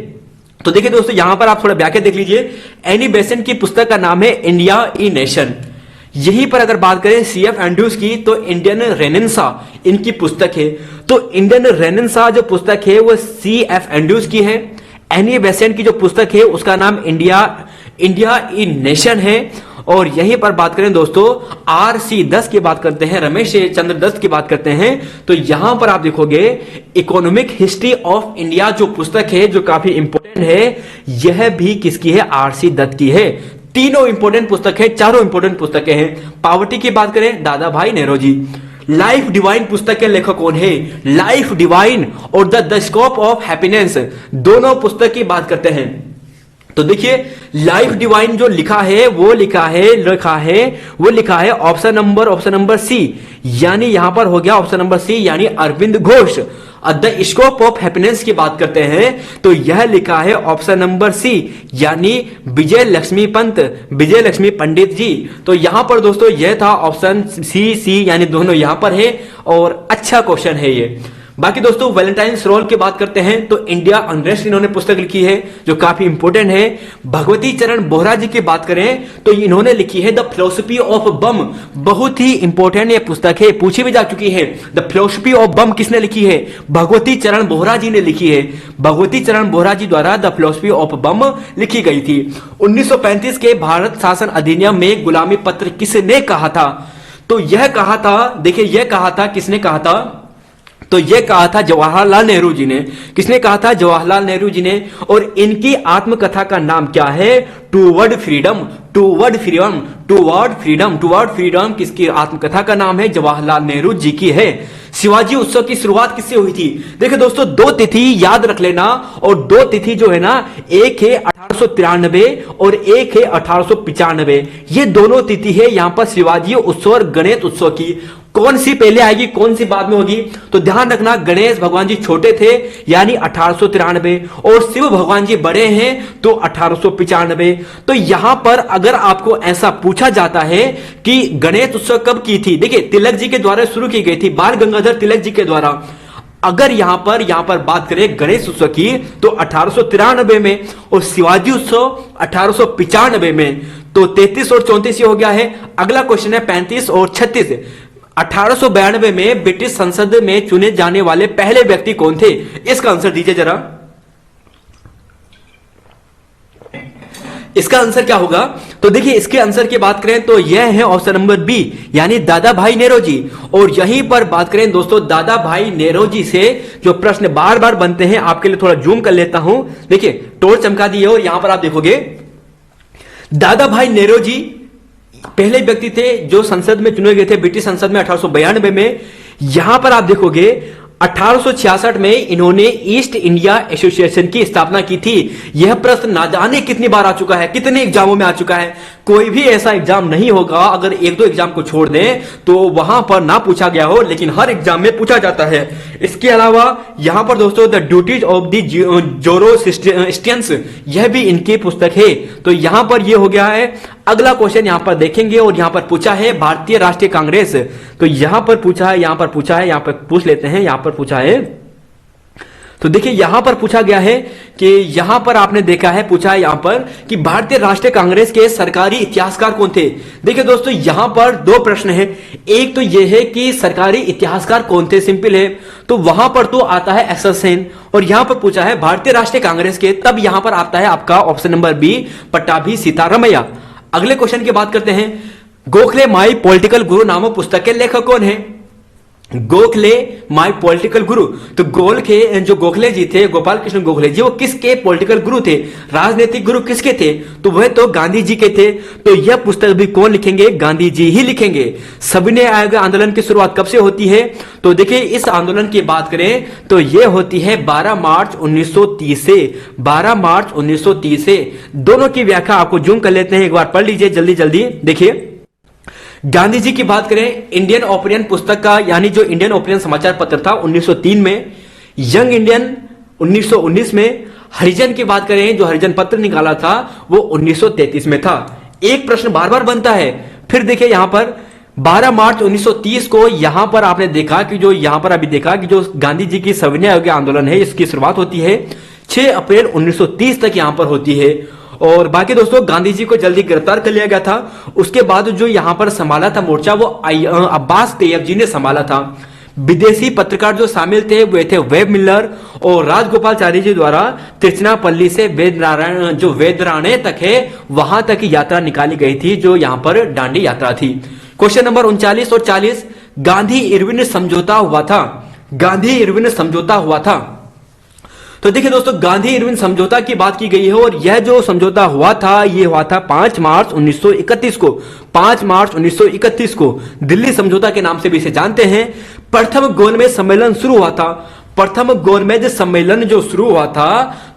तो देखिए दोस्तों, यहां पर आप थोड़ा व्याख्या देख लीजिए। एनी बेसेंट की पुस्तक का नाम है इंडिया ई नेशन। यहीं पर अगर बात करें सीएफ एंड्रूज की तो इंडियन रेनेसां इनकी पुस्तक है। तो इंडियन रेनेसां जो पुस्तक है वो सीएफ एंड्रूज की है। एनी बेसेंट की जो पुस्तक है उसका नाम इंडिया इन नेशन है। और यहीं पर बात करें दोस्तों आरसी 10 की बात करते हैं, रमेश चंद्र दत्त की बात करते हैं। तो यहां पर आप देखोगे इकोनॉमिक हिस्ट्री ऑफ इंडिया जो पुस्तक है जो काफी इंपोर्टेंट है, यह भी किसकी है? आरसी दत्त की है। तीनों इंपोर्टेंट पुस्तक है, चारों इंपोर्टेंट पुस्तकें हैं। पॉवर्टी की बात करें दादा भाई नेहरू जी। लाइफ डिवाइन पुस्तक के लेखक कौन है? लाइफ डिवाइन और द स्कोप ऑफ हैप्पीनेस, दोनों पुस्तक की बात करते हैं। तो देखिए लाइफ डिवाइन जो लिखा है वो लिखा है ऑप्शन नंबर सी, यानी यहां पर हो गया ऑप्शन नंबर सी, यानी Arvind Ghosh. The scope of happiness की बात करते हैं तो यह लिखा है ऑप्शन नंबर सी, यानी विजय लक्ष्मी पंडित जी। तो यहां पर दोस्तों यह था ऑप्शन सी, यानी दोनों यहां पर है। और अच्छा क्वेश्चन है ये। बाकी दोस्तों वैलेंटाइन्स रोल की बात करते हैं तो इंडिया अनरेस्ट इन्होंने पुस्तक लिखी है जो काफी इंपोर्टेंट है। भगवती चरण बोहरा जी की बात करें तो इन्होंने लिखी है द फिलोसफी ऑफ बम, बहुत ही इंपोर्टेंट ये पुस्तक है, पूछी भी जा चुकी है। द फिलोसफी ऑफ बम किसने लिखी है? भगवती चरण बोहरा जी ने लिखी है। भगवती चरण बोहरा जी द्वारा द फिलोसफी ऑफ बम लिखी गई थी। 1935 के भारत शासन अधिनियम में गुलामी पत्र किसने कहा था? तो यह कहा था, देखिए यह कहा था, किसने कहा था? तो यह कहा था जवाहरलाल नेहरू जी ने। किसने कहा था? जवाहरलाल नेहरू जी ने। और इनकी आत्मकथा का नाम क्या है? टूवर्ड फ्रीडम किसकी आत्मकथा का नाम है? जवाहरलाल नेहरू जी की है। शिवाजी उत्सव की शुरुआत किससे हुई थी? देखिए दोस्तों दो तिथि याद रख लेना, और दो तिथि जो है ना, एक है 1893 और एक है 1895। ये दोनों तिथि है यहां पर शिवाजी उत्सव और गणेश उत्सव की। कौन सी पहले आएगी कौन सी बाद में होगी? तो ध्यान रखना, गणेश भगवान जी छोटे थे यानी 1893, और शिव भगवान जी बड़े हैं तो 1895। तो यहां पर अगर आपको ऐसा पूछा जाता है कि गणेश उत्सव कब की थी, देखिए तिलक जी के द्वारा शुरू की गई थी, बाल गंगाधर तिलक जी के द्वारा। अगर यहां पर बात करें गणेश उत्सव की तो 1893 में, और शिवाजी उत्सव 1895 में। तो 33 और 34 ये हो गया है। अगला क्वेश्चन है 35 और 36। 1892 में ब्रिटिश संसद में चुने जाने वाले पहले व्यक्ति कौन थे? इसका आंसर दीजिए जरा। इसका आंसर क्या होगा? तो देखिए इसके आंसर की बात करें तो यह है ऑप्शन नंबर बी, यानी दादा भाई नेरोजी। और यहीं पर बात करें दोस्तों दादा भाई नेरोजी से जो प्रश्न बार बार बनते हैं, आपके लिए थोड़ा जूम कर लेता हूं। देखिए टोर चमका दी है और यहां पर आप देखोगे दादा भाई नेरोजी पहले व्यक्ति थे जो संसद में चुने गए थे, ब्रिटिश संसद में 1892 में। यहां पर आप देखोगे 1866 में इन्होंने ईस्ट इंडिया एसोसिएशन की स्थापना की थी। यह प्रश्न ना जाने कितनी बार आ चुका है, कितने एग्जामों में आ चुका है। कोई भी ऐसा एग्जाम नहीं होगा, अगर एक दो एग्जाम को छोड़ दें तो वहां पर ना पूछा गया हो, लेकिन हर एग्जाम में पूछा जाता है। इसके अलावा यहां पर दोस्तों the duties of the Zoroastrians, यह भी इनकी पुस्तक है। तो यहां पर यह हो गया है। अगला क्वेश्चन यहां पर देखेंगे और यहां पर पूछा है भारतीय राष्ट्रीय कांग्रेस। तो यहां पर पूछा है, यहां पर पूछा है, यहां पर पूछ लेते हैं। यहां पर पूछा है, तो देखिए यहां पर पूछा गया है कि यहां पर आपने देखा है, पूछा है यहां पर कि भारतीय राष्ट्रीय कांग्रेस के सरकारी इतिहासकार कौन थे। देखिए दोस्तों यहां पर दो प्रश्न है। एक तो यह है कि सरकारी इतिहासकार कौन थे, सिंपल है, तो वहां पर तो आता है एस एस सेन। और यहां पर पूछा है भारतीय राष्ट्रीय कांग्रेस के, तब यहां पर आता है आपका option number B, Pattabhi Sitaramayya. अगले क्वेश्चन की बात करते हैं। गोखले माई पॉलिटिकल गुरु नामक पुस्तक के लेखक कौन है? गोखले माई पॉलिटिकल गुरु। तो गोखले जी थे, गोपाल कृष्ण गोखले जी, वो किसके पॉलिटिकल गुरु थे, राजनीतिक गुरु किसके थे? तो वह तो गांधी जी के थे। तो यह पुस्तक भी कौन लिखेंगे? गांधी जी ही लिखेंगे। सविनय आंदोलन की शुरुआत कब से होती है? तो देखिए इस आंदोलन की बात करें तो यह होती है 12 मार्च 1930 से। 12 मार्च 1930 से। दोनों की व्याख्या आपको जूम कर लेते हैं, एक बार पढ़ लीजिए जल्दी जल्दी। देखिए गांधी जी की बात करें, इंडियन ओपिनियन पुस्तक का, यानी जो इंडियन ओपिनियन समाचार पत्र था 1903 में, यंग इंडियन 1919 में, हरिजन की बात करें जो हरिजन पत्र निकाला था वो 1933 में था। एक प्रश्न बार बार बनता है। फिर देखिए यहां पर 12 मार्च 1930 को यहां पर आपने देखा कि जो यहां पर अभी देखा कि जो गांधी जी की सविनय आंदोलन है इसकी शुरुआत होती है 6 अप्रैल 1930 तक यहां पर होती है। और बाकी दोस्तों गांधी जी को जल्दी गिरफ्तार कर लिया गया था। उसके बाद जो यहां पर संभाला था मोर्चा वो अब्बास तैयब जी ने संभाला था। विदेशी पत्रकार जो शामिल थे वे थे वेब मिलर और राजगोपालचारी जी द्वारा तिरुचिरापल्ली से वेदराणे तक है वहां तक की यात्रा निकाली गई थी, जो यहां पर दांडी यात्रा थी। क्वेश्चन नंबर 39 और 40, गांधी इरविन समझौता हुआ था। गांधी इरविन समझौता हुआ था। तो देखिए दोस्तों गांधी इरविन समझौता की बात की गई है और यह जो समझौता हुआ था ये हुआ था 5 मार्च 1931 को। 5 मार्च 1931 को दिल्ली समझौता के नाम से भी इसे जानते हैं। प्रथम गोलमेज सम्मेलन शुरू हुआ था। प्रथम गोलमेज सम्मेलन जो शुरू हुआ था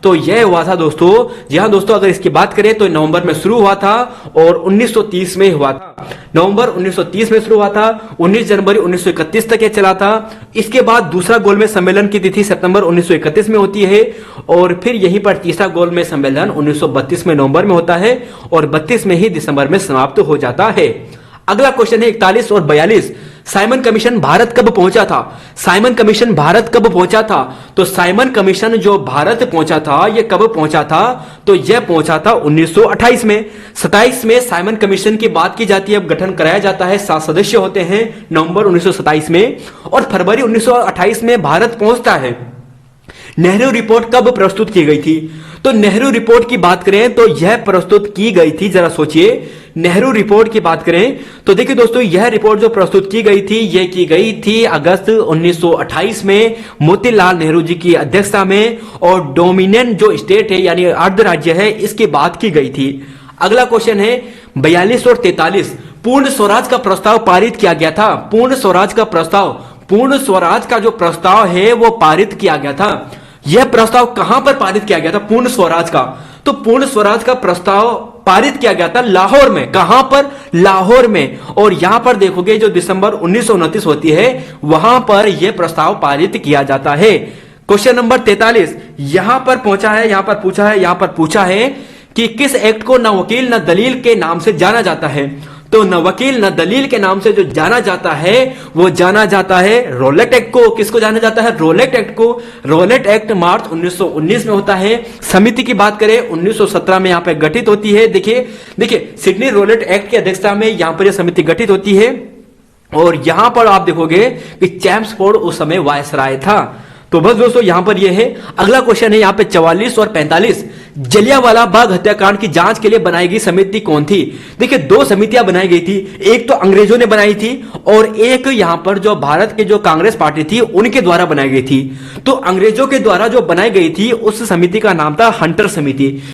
तो यह हुआ था दोस्तों, जी हां दोस्तों, अगर इसकी बात करें तो नवंबर में शुरू हुआ था और 1930 में हुआ था। नवंबर 1930 में शुरू हुआ था, 19 जनवरी 1931 तक यह चला था। इसके बाद दूसरा गोलमेज सम्मेलन की तिथि सितंबर 1931 में होती है और फिर यहीं पर तीसरा गोलमेज सम्मेलन 1932 में नवंबर में होता है और 32 में ही दिसंबर में समाप्त हो जाता है। अगला क्वेश्चन है 41 और 42, साइमन कमीशन भारत कब पहुंचा था? साइमन कमीशन भारत कब पहुंचा था? तो साइमन कमीशन जो भारत पहुंचा था यह कब पहुंचा था? तो यह पहुंचा था 1928 में। 27 में साइमन कमीशन की बात की जाती है, अब गठन कराया जाता है, 7 सदस्य होते हैं नवंबर 1927 में और फरवरी 1928 में भारत पहुंचता है। नेहरू रिपोर्ट कब प्रस्तुत की गई थी? तो नेहरू रिपोर्ट की बात करें तो यह प्रस्तुत की गई थी, जरा सोचिए, नेहरू रिपोर्ट की बात करें तो देखिए दोस्तों यह रिपोर्ट जो प्रस्तुत की गई थी यह की गई थी अगस्त 1928 में मोतीलाल नेहरू जी की अध्यक्षता में और डोमिनियन जो स्टेट है यानी अर्ध राज्य है इसकी बात की गई थी। अगला क्वेश्चन है 42 और 43, पूर्ण स्वराज का प्रस्ताव पारित किया गया था। पूर्ण स्वराज का प्रस्ताव, पूर्ण स्वराज का जो प्रस्ताव है वो पारित किया गया था। यह प्रस्ताव कहां पर पारित किया गया था पूर्ण स्वराज का? तो पूर्ण स्वराज का प्रस्ताव पारित किया गया था लाहौर में। कहां पर? लाहौर में। और यहां पर देखोगे जो दिसंबर 1929 होती है वहां पर यह प्रस्ताव पारित किया जाता है। क्वेश्चन नंबर 43 यहां पर पहुंचा है, यहां पर पूछा है कि किस एक्ट को न वकील न दलील के नाम से जाना जाता है? तो न वकील न दलील के नाम से जो जाना जाता है वो जाना जाता है रोलेट एक्ट को। किसको जाना जाता है? रोलेट एक्ट को। रोलेट एक्ट मार्च 1919 में होता है। समिति की बात करें 1917 में यहां पे गठित होती है। देखिए सिडनी रोलेट एक्ट की अध्यक्षता में यहां पर यह समिति गठित होती है और यहां पर आप देखोगे कि चैम्सफोर्ड उस समय वायसराय था। तो बस दोस्तों यहां पर यह है। अगला क्वेश्चन है यहां पे 44 और 45, जलियांवाला बाग हत्याकांड की जांच के लिए बनाई गई समिति कौन थी? देखिए दो समितियां बनाई गई थी, एक तो अंग्रेजों ने बनाई थी और एक यहां पर जो भारत के जो कांग्रेस पार्टी थी उनके द्वारा बनाई गई थी। तो अंग्रेजों के द्वारा जो बनाई गई थी उस समिति का नाम था हंटर समिति।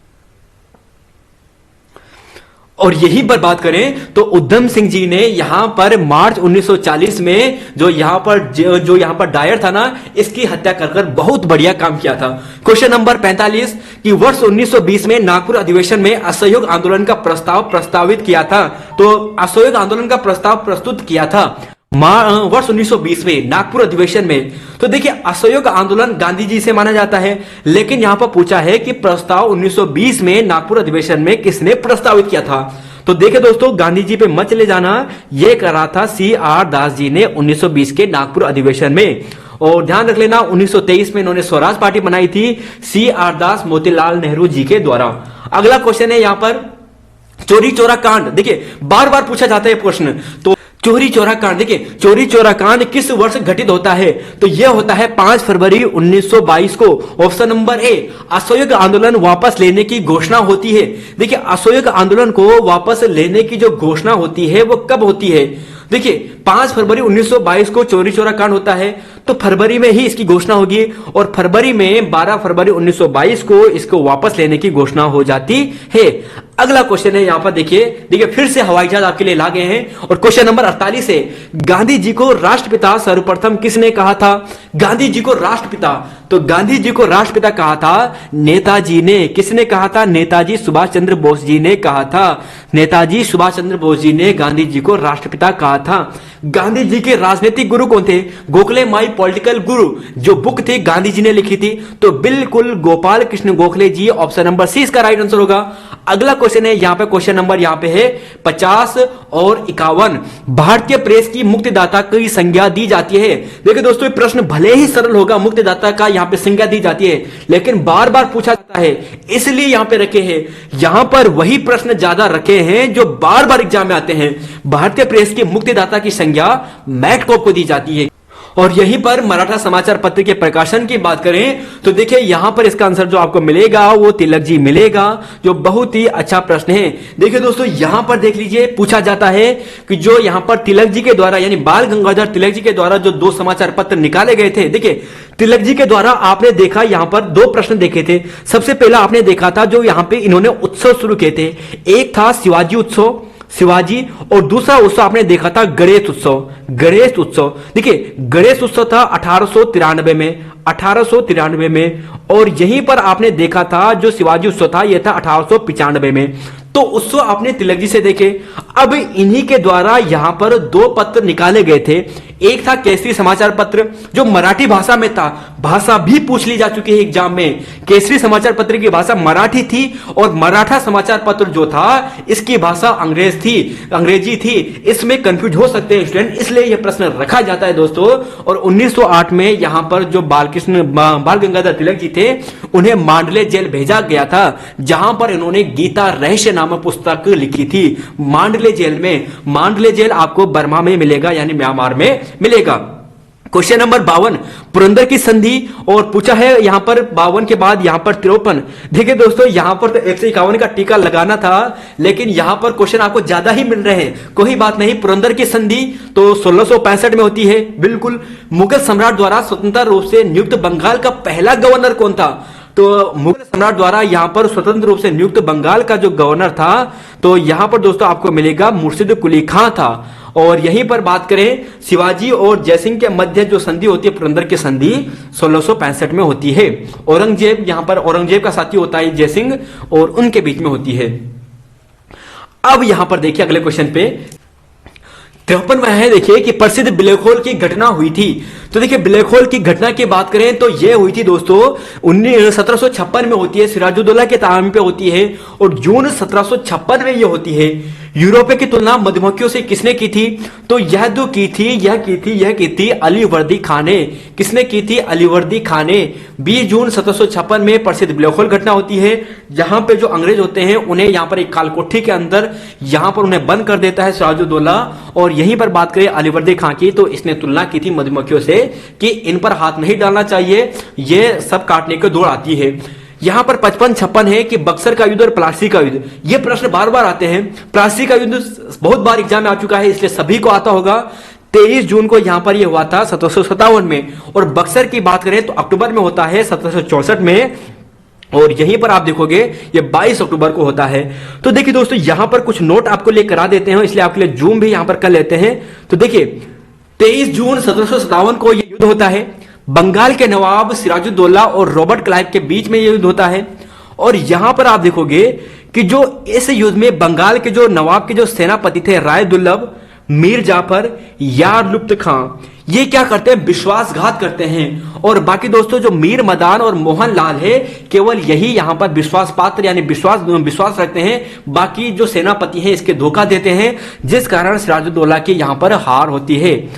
और यही पर बात करें तो उधम सिंह जी ने यहां पर मार्च 1940 में जो यहां पर डायर था ना, इसकी हत्या कर बहुत बढ़िया काम किया था। क्वेश्चन नंबर 45 कि वर्ष 1920 में नागपुर अधिवेशन में असहयोग आंदोलन का प्रस्ताव प्रस्तावित किया था। तो असहयोग आंदोलन का प्रस्ताव प्रस्तुत किया था वर्ष 1920 में नागपुर अधिवेशन में। तो देखिए असहयोग आंदोलन गांधी जी से माना जाता है, लेकिन यहां पर पूछा है कि प्रस्ताव 1920 में नागपुर अधिवेशन में किसने प्रस्तावित किया था? तो देखिए दोस्तों गांधी जी पे मत चले जाना, यह करा था CR दास जी ने 1920 के नागपुर अधिवेशन में। और ध्यान रख लेना 1923 में इन्होंने स्वराज पार्टी बनाई थी CR दास मोतीलाल नेहरू जी के द्वारा। अगला क्वेश्चन है यहां पर चोरी चोरा कांड। देखिए बार बार पूछा जाता है प्रश्न, तो चोरी चोरा कांड, देखिए चोरी चोरा कांड किस वर्ष घटित होता है? तो यह होता है 5 फरवरी 1922 को। ऑप्शन नंबर ए, असहयोग आंदोलन वापस लेने की घोषणा होती है। देखिए असहयोग आंदोलन को वापस लेने की जो घोषणा होती है वो कब होती है? देखिए 5 फरवरी 1922 को चोरी चोरा कांड होता है, तो फरवरी में ही इसकी घोषणा होगी और फरवरी में 12 फरवरी 1922 को इसको वापस लेने की घोषणा हो जाती है। अगला क्वेश्चन है यहां पर देखिए फिर से हवाई जहाज आपके लिए ला गए हैं और क्वेश्चन नंबर 48 है, गांधी जी को राष्ट्रपिता सर्वप्रथम किसने कहा था? गांधी जी को राष्ट्रपिता, तो गांधी जी को राष्ट्रपिता कहा था नेताजी ने। किसने कहा था? नेताजी सुभाष चंद्र बोस जी ने कहा था। नेताजी सुभाष चंद्र बोस जी ने गांधी जी को राष्ट्रपिता कहा था। गांधी जी के राजनीतिक गुरु कौन थे? गोखले माई पॉलिटिकल गुरु जो बुक थी गांधी जी ने लिखी थी, तो बिल्कुल गोपाल कृष्ण गोखले जी। ऑप्शन नंबर सी इसका राइट आंसर होगा। अगला क्वेश्चन है यहां पे, क्वेश्चन नंबर यहां पे है 50 और 51, भारतीय प्रेस की मुक्तिदाता की संज्ञा दी जाती है। देखिए दोस्तों ये प्रश्न भले ही सरल होगा, मुक्तिदाता का यहां पे संज्ञा दी जाती है, लेकिन बार बार पूछा जाता है इसलिए यहां पे रखे हैं। यहां पर वही प्रश्न ज्यादा रखे हैं जो बार बार एग्जाम में आते हैं। भारतीय प्रेस की मुक्तिदाता की संज्ञा मैटकॉप को दी जाती है। और यहीं पर मराठा समाचार पत्र के प्रकाशन की बात करें तो देखिए यहां पर इसका आंसर जो आपको मिलेगा वो तिलक जी मिलेगा, जो बहुत ही अच्छा प्रश्न है। देखिए दोस्तों यहां पर देख लीजिए पूछा जाता है कि जो यहां पर तिलक जी के द्वारा यानी बाल गंगाधर तिलक जी के द्वारा जो 2 समाचार पत्र निकाले गए थे, देखिए तिलक जी के द्वारा आपने देखा यहां पर 2 प्रश्न देखे थे। सबसे पहला आपने देखा था जो यहां पे इन्होंने उत्सव शुरू किए थे, एक था शिवाजी उत्सव, शिवाजी, और दूसरा उत्सव आपने देखा था गणेश उत्सव। गणेश उत्सव देखिए गणेश उत्सव था 1893 में, 1893 में, और यहीं पर आपने देखा था जो शिवाजी उत्सव था यह था 1895 में। तो उत्सव आपने तिलक जी से देखे। अब इन्हीं के द्वारा यहां पर 2 पत्र निकाले गए थे, एक था केसरी समाचार पत्र जो मराठी भाषा में था, भाषा भी पूछ ली जा चुकी है एग्जाम में। केसरी समाचार पत्र की भाषा मराठी थी और मराठा समाचार पत्र जो था इसकी भाषा अंग्रेजी थी। इसमें कंफ्यूज हो सकते हैं स्टूडेंट, इसलिए यह प्रश्न रखा जाता है दोस्तों। और 1908 में यहां पर जो बाल गंगाधर तिलक जी थे उन्हें मांडले जेल भेजा गया था, जहां पर इन्होंने गीता रहस्य नामक पुस्तक लिखी थी। मांडले जेल में, मांडले जेल आपको बर्मा में मिलेगा यानी म्यांमार में मिलेगा। क्वेश्चन नंबर 52 पुरंदर की संधि, और पूछा है यहां पर 52 के बाद यहां पर 53। देखिए दोस्तों यहां पर तो 151 का टीका लगाना था, लेकिन यहां पर क्वेश्चन आपको ज्यादा ही मिल रहे हैं, कोई बात नहीं। पुरंदर की संधि तो 1665 में होती है, बिल्कुल। मुगल सम्राट द्वारा स्वतंत्र रूप से नियुक्त बंगाल का पहला गवर्नर कौन था? तो मुगल सम्राट द्वारा यहां पर स्वतंत्र रूप से नियुक्त बंगाल का जो गवर्नर था तो यहां पर दोस्तों आपको मिलेगा मुर्शिद कुली खां था। और यहीं पर बात करें शिवाजी और जयसिंह के मध्य जो संधि होती है पुरंदर की संधि 1665 में होती है। औरंगजेब, यहां पर औरंगजेब का साथी होता है जयसिंह और उनके बीच में होती है। अब यहां पर देखिए अगले क्वेश्चन पे 53 में है, देखिए कि प्रसिद्ध ब्लैक होल की घटना हुई थी। तो देखिए ब्लैक होल की घटना की बात करें तो यह हुई थी दोस्तों 1756 में होती है, सिराजुद्दौला के टाइम पे होती है और जून 1756 में यह होती है। यूरोपिया की तुलना मधुमक्खियों से किसने की थी? तो यह जो की थी यह की थी अलीवर्दी खान ने। किसने की थी? अलीवर्दी खान ने। 20 जून 1756 में प्रसिद्ध ब्लैक होल घटना होती है, जहां पे जो अंग्रेज होते हैं उन्हें यहां पर एक कालकोठी के अंदर यहां पर उन्हें बंद कर देता है सिराजुद्दौला। और यहीं पर बात करें अलीवर्दी खान की, तो इसने तुलना की थी मधुमक्खियों से कि इन पर हाथ नहीं डालना चाहिए, ये सब काटने को दौड़ आती है। यहां पर 55-56 है कि बक्सर का युद्ध और प्लासी का युद्ध, ये प्रश्न बार बार आते हैं। प्लासी का युद्ध बहुत बार एग्जाम में आ चुका है, इसलिए सभी को आता होगा। 23 जून को यहां पर यह हुआ था 1757 में। और बक्सर की बात करें तो अक्टूबर में होता है 1764 में। और यहीं पर आप देखोगे ये 22 अक्टूबर को होता है। तो देखिए दोस्तों, यहां पर कुछ नोट आपको लिए करा देते हैं, इसलिए आपके लिए जूम भी यहां पर कर लेते हैं। तो देखिए 23 जून 1757 को यह युद्ध होता है। बंगाल के नवाब सिराजुद्दौला और रॉबर्ट क्लाइव के बीच में यह युद्ध होता है। और यहां पर आप देखोगे कि जो इस युद्ध में बंगाल के जो नवाब के जो सेनापति थे राय दुर्लभ, मीर जाफर, यार लुप्त खां, ये क्या करते हैं? विश्वासघात करते हैं। और बाकी दोस्तों जो मीर मदान और मोहन लाल है, केवल यही यहां पर विश्वास पात्र यानी विश्वास रखते हैं। बाकी जो सेनापति हैं इसके धोखा देते हैं, जिस कारण सिराजुद्दौला की यहां पर हार होती है।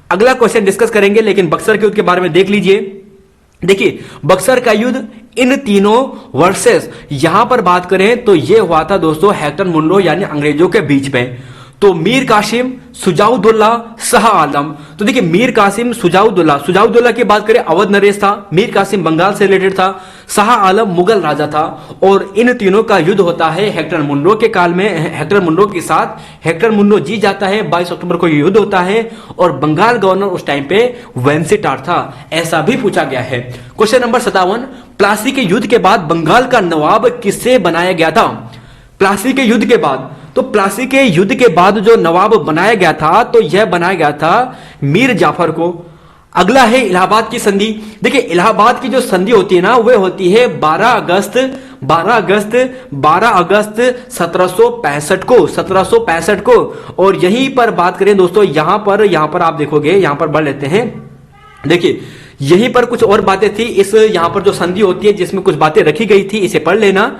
अगला क्वेश्चन डिस्कस करेंगे, लेकिन बक्सर के युद्ध के बारे में देख लीजिए। देखिए बक्सर का युद्ध इन तीनों वर्सेस यहां पर बात करें तो यह हुआ था दोस्तों हेक्टर मुनरो यानी अंग्रेजों के बीच में। तो मीर कासिम, शुजाउद्दौला, शाह आलम। तो देखिए मीर कासिम, शुजाउद्दौला की बात करें अवध नरेश था, मीर कासिम बंगाल से रिलेटेड था, शाह आलम मुगल राजा था। और इन तीनों का युद्ध होता है हेक्टर मुनरो के काल में, हेक्टर मुनरो के साथ। हेक्टर मुनरो जीत जाता है, 22 अक्टूबर को युद्ध होता है। और बंगाल गवर्नर उस टाइम पे वेंसिटार था, ऐसा भी पूछा गया है। क्वेश्चन नंबर 57, प्लासी के युद्ध के बाद बंगाल का नवाब किससे बनाया गया था? प्लासी के युद्ध के बाद, तो प्लासी के युद्ध के बाद जो नवाब बनाया गया था, तो यह बनाया गया था मीर जाफर को। अगला है इलाहाबाद की संधि। देखिए इलाहाबाद की जो संधि होती है ना, वह होती है 12 अगस्त 1765 को। और यहीं पर बात करें दोस्तों, यहां पर आप देखोगे, यहां पर बढ़ लेते हैं। देखिए यहीं पर कुछ और बातें थी, इस यहां पर जो संधि होती है जिसमें कुछ बातें रखी गई थी, इसे पढ़ लेना।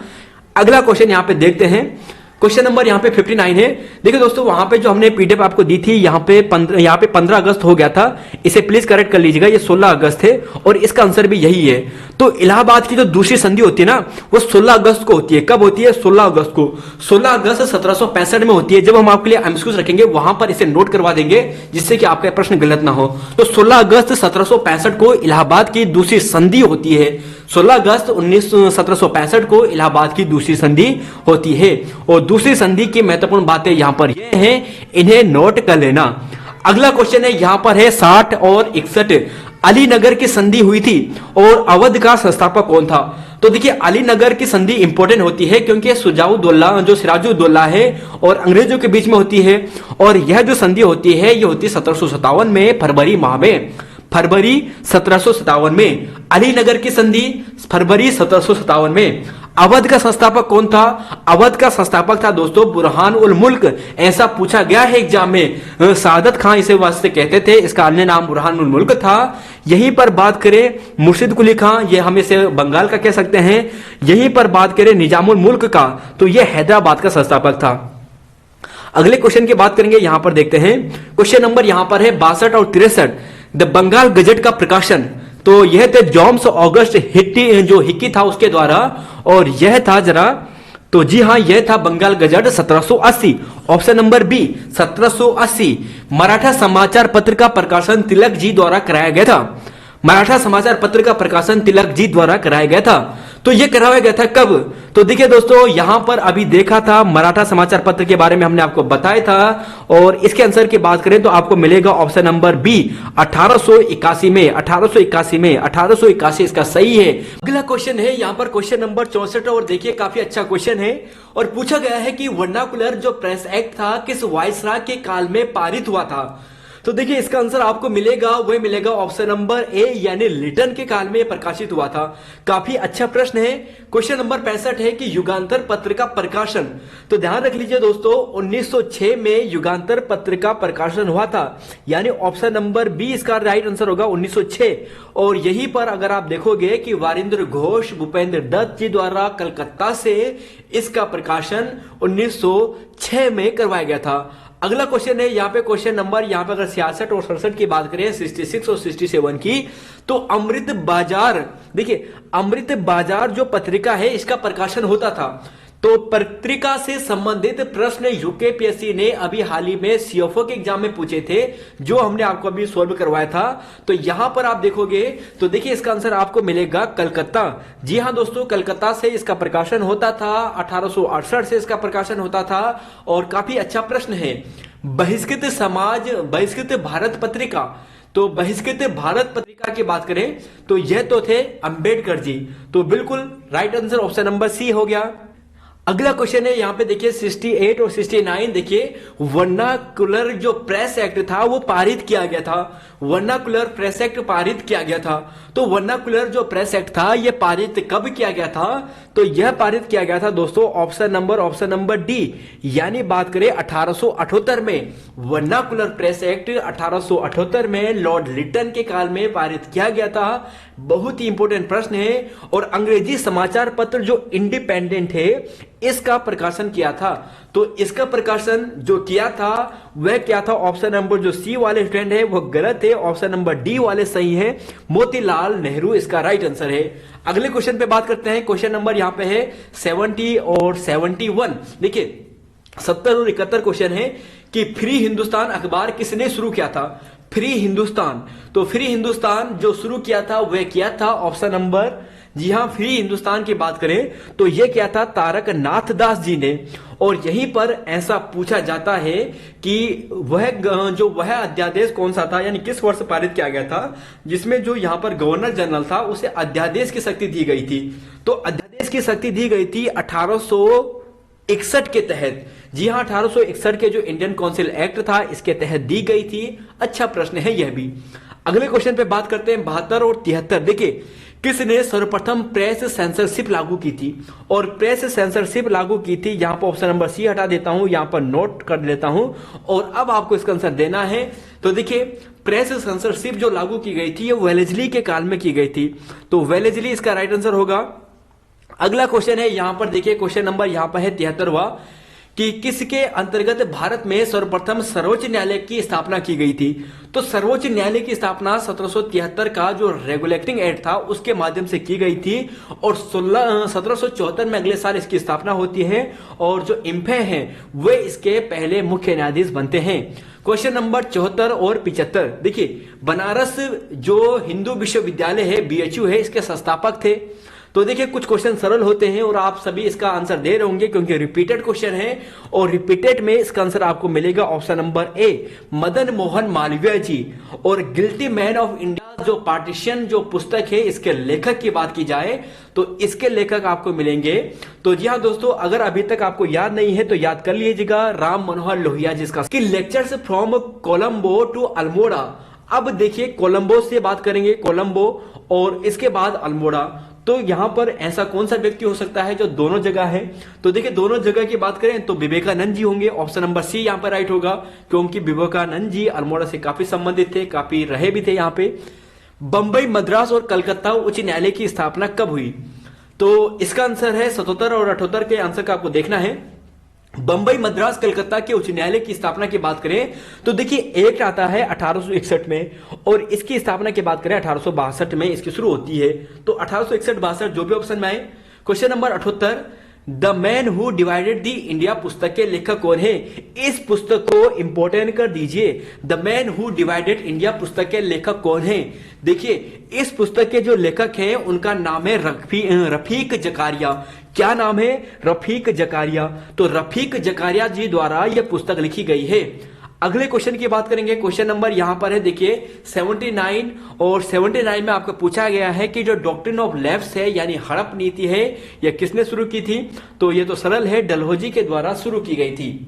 अगला क्वेश्चन यहां पे देखते हैं। क्वेश्चन नंबर यहां पे 59 है। देखिए दोस्तों, वहां पे जो हमने पीडीएफ आपको दी थी, यहां पे 15 अगस्त हो गया था, इसे प्लीज करेक्ट कर लीजिएगा, ये 16 अगस्त है। और इसका आंसर भी यही है। तो इलाहाबाद की जो दूसरी संधि होती है ना, वो 16 अगस्त को होती है। कब होती है? 16 अगस्त को। 16 अगस्त 1765 में होती है। जब हम आपके लिए एमसीक्यूज रखेंगे वहां पर इसे नोट करवा देंगे, जिससे कि आपका प्रश्न गलत ना हो। तो 16 अगस्त 1765 को इलाहाबाद की दूसरी संधि होती है। 16 अगस्त 1765 को इलाहाबाद की दूसरी संधि होती है। और दूसरी संधि की महत्वपूर्ण बातें यहां पर ये हैं, इन्हें नोट कर लेना। अगला क्वेश्चन है, यहां पर है 60 और 61। अलीनगर की संधि हुई थी और अवध का संस्थापक कौन था? तो देखिए अलीनगर की संधि इंपॉर्टेंट होती है, क्योंकि शुजाउद्दौला जो सिराजुद्दौला है और अंग्रेजों के बीच में होती है। और यह जो संधि होती है, यह होती है 1757 में, फरवरी माह में, फरवरी 1757 में। अलीनगर की संधि फरवरी 1757 में। अवध का संस्थापक कौन था? अवध का संस्थापक था दोस्तों बुरहान उल मुल्क। ऐसा पूछा गया है एग्जाम में। सादत खान इसे वास्ते कहते थे, इसका अन्य नाम बुरहान उल मुल्क था। यहीं पर बात करें मुर्शिद कुली खान, ये हम इसे बंगाल का कह सकते हैं। यहीं पर बात करें निजामुल मुल्क का, तो यह हैदराबाद का संस्थापक था। अगले क्वेश्चन की बात करेंगे, यहां पर देखते हैं। क्वेश्चन नंबर यहां पर है 62 और 63। द बंगाल गजट का प्रकाशन, तो यह थे जॉन्स ऑगस्ट हिक्की था उसके द्वारा। और यह था जरा, तो जी हां, यह था Bengal Gazette 1780। Option number B 1780। Maratha समाचार पत्र का प्रकाशन तिलक जी द्वारा कराया गया था। मराठा समाचार पत्र का प्रकाशन तिलक जी द्वारा कराया गया था। तो यह कराया गया था कब? तो देखिए दोस्तों, यहां पर अभी देखा था मराठा समाचार पत्र के बारे में हमने आपको बताया था। और इसके आंसर की बात करें तो आपको मिलेगा ऑप्शन नंबर बी 1881 में। 1881 इसका सही है। अगला क्वेश्चन है यहां पर क्वेश्चन नंबर 64। और देखिए काफी अच्छा क्वेश्चन है। और पूछा गया है कि वर्नाकुलर जो प्रेस एक्ट था किस वायसराय के काल में पारित हुआ था? तो देखिए इसका आंसर आपको मिलेगा, वह मिलेगा ऑप्शन नंबर ए यानी लिटन के काल में प्रकाशित हुआ था। काफी अच्छा प्रश्न है। क्वेश्चन नंबर 65 है कि युगांतर पत्र का प्रकाशन, तो ध्यान रख लीजिए दोस्तों 1906 में युगांतर पत्र का प्रकाशन हुआ था, यानी ऑप्शन नंबर बी इसका राइट आंसर होगा 1906। और यहीं पर अगर आप देखोगे कि वारिंद्र घोष भूपेंद्र दत्त जी द्वारा कलकत्ता से इसका प्रकाशन 1906 2006 में करवाया गया था। अगला क्वेश्चन है यहाँ पे क्वेश्चन नंबर, यहाँ पे अगर 66 और 67 की बात करें, 66 और 67 की, तो अमृत बाजार, देखिए अमृत बाजार जो पत्रिका है इसका प्रकाशन होता था। तो पत्रिका से संबंधित प्रश्न यूकेपीएससी ने अभी हाल ही में सीएफओ के एग्जाम में पूछे थे, जो हमने आपको अभी सोल्व करवाया था। तो यहां पर आप देखोगे तो देखिए इसका आंसर आपको मिलेगा कलकत्ता। जी हां दोस्तों, कलकत्ता से इसका प्रकाशन होता था, 1868 से इसका प्रकाशन होता था। और काफी अच्छा प्रश्न है, बहिष्कृत समाज बहिष्कृत भारत पत्रिका, तो बहिष्कृत भारत पत्रिका की बात करें तो यह तो थे अंबेडकर जी। तो बिल्कुल right answer option number C हो गया। अगला क्वेश्चन है यहाँ पे देखिए 68 और 69, देखिए वर्नाकुलर जो प्रेस एक्ट था वो पारित किया गया था। वर्नाकुलर प्रेस एक्ट पारित किया गया था। तो वर्नाकुलर जो प्रेस एक्ट था ये पारित कब किया गया था? तो यह पारित किया गया था दोस्तों ऑप्शन नंबर डी, यानी बात करें 1878 में। वर्नाकुलर प्रेस एक्ट 1878 में लॉर्ड लिटन के काल में पारित किया गया था। बहुत ही इंपॉर्टेंट प्रश्न है। और अंग्रेजी समाचार पत्र जो इंडिपेंडेंट है इसका प्रकाशन किया था। तो इसका प्रकाशन जो किया था वह क्या था? ऑप्शन नंबर जो सी वाले स्टूडेंट है वो गलत है, ऑप्शन नंबर डी वाले सही है, मोतीलाल नेहरू इसका राइट आंसर है। अगले क्वेश्चन पे बात करते हैं। क्वेश्चन नंबर यहां पे है 70 और 71। देखिए 70 और 71 क्वेश्चन है कि फ्री हिंदुस्तान अखबार किसने शुरू किया था? फ्री हिंदुस्तान, तो फ्री हिंदुस्तान जो शुरू किया था वह किया था ऑप्शन नंबर, जी हां, फ्री हिंदुस्तान की बात करें तो यह क्या था? तारक नाथ दास जी ने। और यहीं पर ऐसा पूछा जाता है कि वह अध्यादेश कौन सा था, यानी किस वर्ष पारित किया गया था जिसमें जो यहां पर गवर्नर जनरल था उसे अध्यादेश की शक्ति दी गई थी। तो अध्यादेश की शक्ति दी गई थी 1861 के तहत। जी हां, 1861 के जो इंडियन काउंसिल एक्ट था इसके तहत दी गई थी। अच्छा प्रश्न है यह भी। अगले क्वेश्चन पे बात करते हैं 72 और 73। देखिए किसने सर्वप्रथम प्रेस सेंसरशिप लागू की थी? और प्रेस सेंसरशिप लागू की थी, यहां पर ऑप्शन नंबर सी हटा देता हूं, यहां पर नोट कर लेता हूं और अब आपको इसका आंसर देना है। तो देखिए प्रेस सेंसरशिप जो लागू की गई थी ये वेलेस्ली के काल में की गई थी। तो वेलेस्ली इसका राइट आंसर होगा। अगला क्वेश्चन है यहां पर देखिए क्वेश्चन नंबर यहां पर है 73वां कि किसके अंतर्गत भारत में सर्वप्रथम सर्वोच्च न्यायालय की स्थापना की गई थी? तो सर्वोच्च न्यायालय की स्थापना 1773 का जो रेगुलेटिंग एक्ट था उसके माध्यम से की गई थी। और 1774 में अगले साल इसकी स्थापना होती है और जो इम्फे हैं वे इसके पहले मुख्य न्यायाधीश बनते हैं। क्वेश्चन नंबर 74 और 75। देखिए बनारस जो हिंदू विश्वविद्यालय है, बीएचयू है, इसके संस्थापक थे। तो देखिए कुछ क्वेश्चन सरल होते हैं और आप सभी इसका आंसर दे रहे होंगे क्योंकि रिपीटेड क्वेश्चन है। और रिपीटेड में इसका आंसर आपको मिलेगा option number A, Madan Mohan Malviya ji. और गिल्टी मैन ऑफ इंडिया जो पार्टीशन जो पुस्तक है इसके लेखक की बात की जाए तो इसके लेखक आपको मिलेंगे। तो जी हाँ दोस्तों, अगर अभी तक आपको याद नहीं है तो याद कर लीजिएगा, राम मनोहर लोहिया जिसका lectures from Colombo to Almora. अब देखिए कोलंबो से बात करेंगे, कोलंबो और इसके बाद अल्मोड़ा। तो यहां पर ऐसा कौन सा व्यक्ति हो सकता है जो दोनों जगह है? तो देखिए दोनों जगह की बात करें तो विवेकानंद जी होंगे, ऑप्शन नंबर सी यहां पर राइट होगा क्योंकि विवेकानंद जी अल्मोड़ा से काफी संबंधित थे, काफी रहे भी थे यहां पे। बंबई, मद्रास और कलकत्ता उच्च न्यायालय की स्थापना कब हुई? तो इसका आंसर है 77 और 78 के आंसर का आपको देखना है। बंबई, मद्रास, कलकत्ता के उच्च न्यायालय की स्थापना की बात करें तो देखिए एक आता है 1861 में और इसकी स्थापना की बात करें 1862 में इसकी शुरू होती है। तो 1861-62 जो भी ऑप्शन में आए। Question number 78, the man who divided the India पुस्तक के लेखक कौन है? इस पुस्तक को इंपोर्टेंट कर दीजिए। The man who divided India पुस्तक के लेखक कौन है? देखिए इस पुस्तक के जो लेखक हैं उनका नाम है रफीक जकारिया। क्या नाम है? रफीक जकारिया। तो रफीक जकारिया जी द्वारा यह पुस्तक लिखी गई है। अगले क्वेश्चन की बात करेंगे। क्वेश्चन नंबर यहां पर है देखिए 79 और 79 में आपको पूछा गया है कि जो डॉक्ट्रिन ऑफ लैप्स है यानी हड़प नीति है यह किसने शुरू की थी? तो यह तो सरल है, डलहौजी के द्वारा शुरू की गई थी।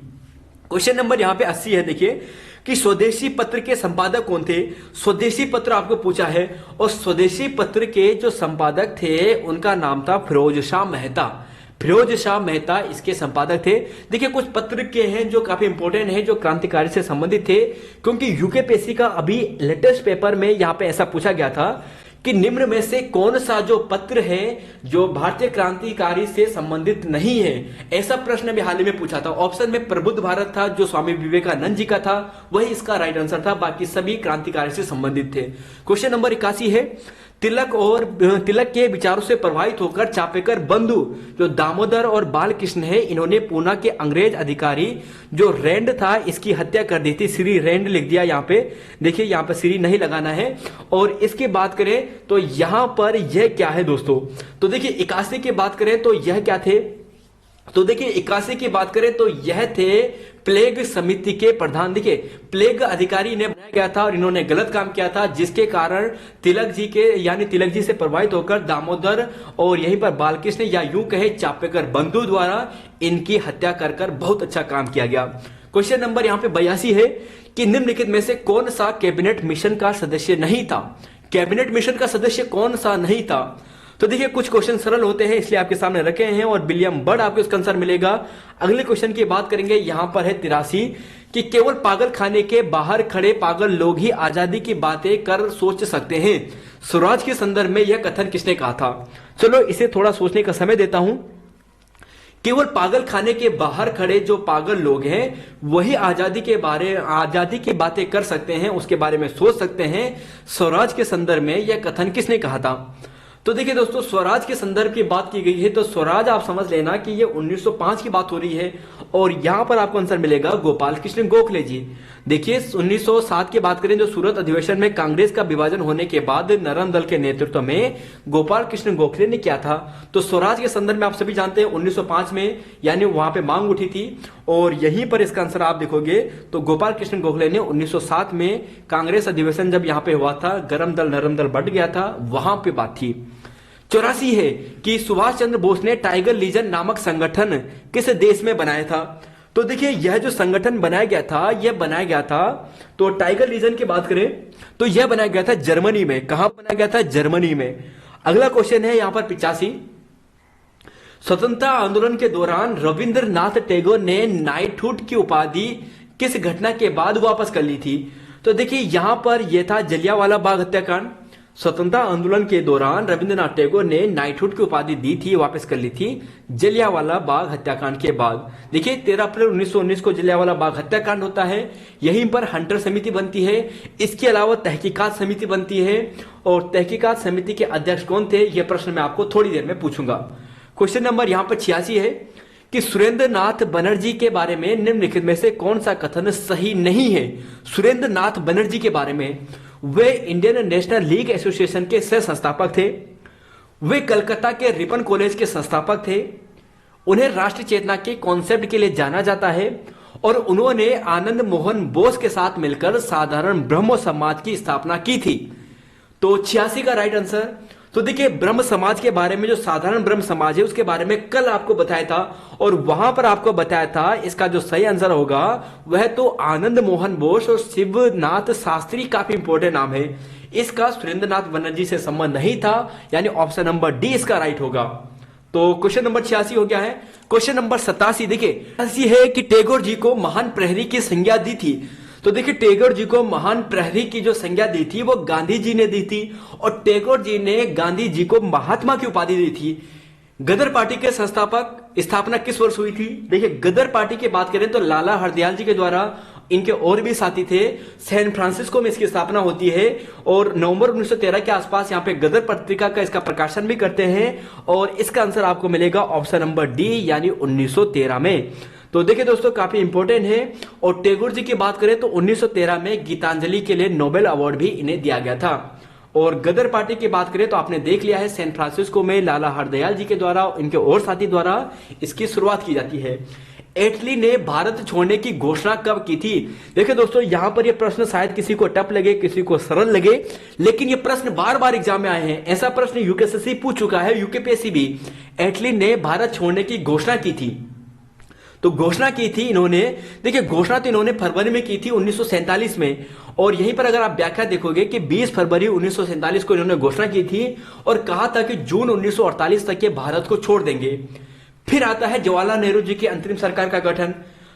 क्वेश्चन नंबर यहां पे 80 है देखिए कि स्वदेशी पत्र के संपादक कौन थे? स्वदेशी पत्र आपको पूछा है और स्वदेशी पत्र के जो संपादक थे उनका नाम था फिरोज शाह मेहता। फिरोज शाह मेहता इसके संपादक थे। देखिए कुछ पत्र के हैं जो काफी इंपॉर्टेंट है, जो क्रांतिकारी से संबंधित थे, क्योंकि यूकेपीएससी का अभी लेटेस्ट पेपर में यहां पे ऐसा पूछा गया था कि निम्न में से कौन सा जो पत्र है जो भारतीय क्रांतिकारी से संबंधित नहीं है। ऐसा प्रश्न अभी हाल ही में पूछा था। ऑप्शन में प्रबुद्ध भारत था जो स्वामी विवेकानंद जी का था, वही इसका राइट आंसर था, बाकी सभी क्रांतिकारी से संबंधित थे। क्वेश्चन नंबर 81 है, तिलक के विचारों से प्रभावित होकर चापेकर बंधु जो दामोदर और बालकृष्ण है, इन्होंने पूना के अंग्रेज अधिकारी जो रैंड था इसकी हत्या कर दी थी। श्री रैंड लिख दिया यहाँ पे, देखिए यहाँ पे श्री नहीं लगाना है। और इसकी बात करें तो यहां पर यह क्या है दोस्तों, तो देखिए 81 की बात करें तो यह क्या थे, तो देखिए 81 की बात करें तो यह थे प्लेग समिति के प्रधान। देखिए प्लेग अधिकारी ने बनाया गया था और इन्होंने गलत काम किया था, जिसके कारण तिलक जी के यानी तिलक जी से प्रभावित होकर दामोदर और यहीं पर बालकृष्ण या यूं कहे चापेकर बंधु द्वारा इनकी हत्या कर बहुत अच्छा काम किया गया। क्वेश्चन नंबर यहाँ पे 82 है कि निम्नलिखित में से कौन सा कैबिनेट मिशन का सदस्य नहीं था। कैबिनेट मिशन का सदस्य कौन सा नहीं था, तो देखिए कुछ क्वेश्चन सरल होते हैं इसलिए आपके सामने रखे हैं और विलियम बर्ड आपको इसका आंसर मिलेगा। अगले क्वेश्चन की बात करेंगे, यहां पर है 83 कि केवल पागल खाने के बाहर खड़े पागल लोग ही आजादी की बातें कर सोच सकते हैं। स्वराज के संदर्भ में यह कथन किसने कहा था। चलो इसे थोड़ा सोचने का समय देता हूं। केवल पागल खाने के बाहर खड़े जो पागल लोग हैं वही आजादी की बातें कर सकते हैं, उसके बारे में सोच सकते हैं। स्वराज के संदर्भ में यह कथन किसने कहा था। तो देखिए दोस्तों स्वराज के संदर्भ की बात की गई है तो स्वराज आप समझ लेना कि ये 1905 की बात हो रही है और यहां पर आपको आंसर मिलेगा गोपाल कृष्ण गोखले जी। देखिए 1907 की बात करें जो सूरत अधिवेशन में कांग्रेस का विभाजन होने के बाद नरम दल के नेतृत्व में गोपाल कृष्ण गोखले ने किया था। तो स्वराज के संदर्भ में आप सभी जानते हैं 1905 में यानी वहां पे मांग उठी थी और यहीं पर इसका आंसर आप देखोगे तो गोपाल कृष्ण गोखले ने 1907 में कांग्रेस अधिवेशन जब यहां पे हुआ था, गरम दल नरम दल बढ़ गया था, वहां पे बात थी। 84 है कि सुभाष चंद्र बोस ने टाइगर लीजन नामक संगठन किस देश में बनाया था। तो देखिए यह जो संगठन बनाया गया था तो टाइगर लीजन की बात करें तो यह बनाया गया था जर्मनी में। कहां बनाया गया था, जर्मनी में। अगला क्वेश्चन है यहां पर 85, स्वतंत्रता आंदोलन के दौरान रविंद्रनाथ टैगोर ने नाइटहुड की उपाधि किस घटना के बाद वापस कर ली थी। तो देखिए यहां पर यह था जलियांवाला बाग हत्याकांड। स्वतंत्रता आंदोलन के दौरान रविंद्रनाथ टैगोर ने नाइटहुड की उपाधि दी थी, वापस कर ली थी जलियांवाला बाग हत्याकांड के बाद। देखिए 13 अप्रैल 1919 को जलियांवाला बाग हत्याकांड होता है। यहीं पर हंटर समिति बनती है, इसके अलावा तहकीकात समिति बनती है और तहकीकात समिति के अध्यक्ष कौन थे, यह प्रश्न मैं आपको थोड़ी देर में पूछूंगा। क्वेश्चन नंबर यहां पर 86 है कि सुरेंद्र नाथ बनर्जी के बारे में निम्नलिखित में से कौन सा कथन सही नहीं है। सुरेंद्र नाथ बनर्जी के बारे में, वे इंडियन नेशनल लीग एसोसिएशन के सह संस्थापक थे, वे कलकत्ता के रिपन कॉलेज के संस्थापक थे, उन्हें राष्ट्र चेतना के कॉन्सेप्ट के लिए जाना जाता है और उन्होंने आनंद मोहन बोस के साथ मिलकर साधारण ब्रह्म समाज की स्थापना की थी। तो 86 का राइट आंसर। तो देखिए ब्रह्म समाज के बारे में, जो साधारण ब्रह्म समाज है उसके बारे में कल आपको बताया था और वहां पर आपको बताया था इसका जो सही आंसर होगा वह तो आनंद मोहन बोस और शिवनाथ शास्त्री काफी इंपॉर्टेंट नाम है। इसका सुरेंद्रनाथ बनर्जी से संबंध नहीं था, यानी ऑप्शन नंबर डी इसका राइट होगा। तो क्वेश्चन नंबर 86 हो गया है। क्वेश्चन नंबर 87 देखिए ऐसी है कि टैगोर जी को महान प्रहरी की संज्ञा दी थी। तो देखिए टैगोर जी को महान प्रहरी की जो संज्ञा दी थी वो गांधी जी ने दी थी और टैगोर जी ने गांधी जी को महात्मा की उपाधि दी थी। गदर पार्टी के संस्थापक स्थापना किस वर्ष हुई थी। देखिए गदर पार्टी की बात करें तो लाला हरदयाल जी के द्वारा, इनके और भी साथी थे, सैन फ्रांसिस्को में इसकी स्थापना होती है और नवंबर 1913 के आसपास यहाँ पे गदर पत्रिका का इसका प्रकाशन भी करते हैं और इसका आंसर आपको मिलेगा ऑप्शन नंबर डी यानी 1913 में। तो देखिए दोस्तों काफी इंपॉर्टेंट है। और टैगोर जी की बात करें तो 1913 में गीतांजलि के लिए नोबेल अवार्ड भी इन्हें दिया गया था। और गदर पार्टी की बात करें तो आपने देख लिया है सैन फ्रांसिस्को में लाला हरदयाल जी के द्वारा, इनके और साथी द्वारा इसकी शुरुआत की जाती है। एटली ने भारत छोड़ने की घोषणा कब की थी। देखिए दोस्तों यहां पर यह प्रश्न शायद किसी को टफ लगे, किसी को सरल लगे, लेकिन यह प्रश्न बार बार एग्जाम में आए हैं। ऐसा प्रश्न यूकेएसएससी पूछ चुका है, यूकेपीएससी भी। एटली ने भारत छोड़ने की घोषणा की थी। तो घोषणा की थी इन्होंने, देखिए घोषणा तो इन्होंने फरवरी में की थी 1947 में और यहीं पर अगर आप व्याख्या देखोगे कि 20 फरवरी 1947 को इन्होंने घोषणा की थी और कहा था कि जून 1948 तक के भारत को छोड़ देंगे। फिर आता है जवाहरलाल नेहरू जी की अंतरिम सरकार का गठन।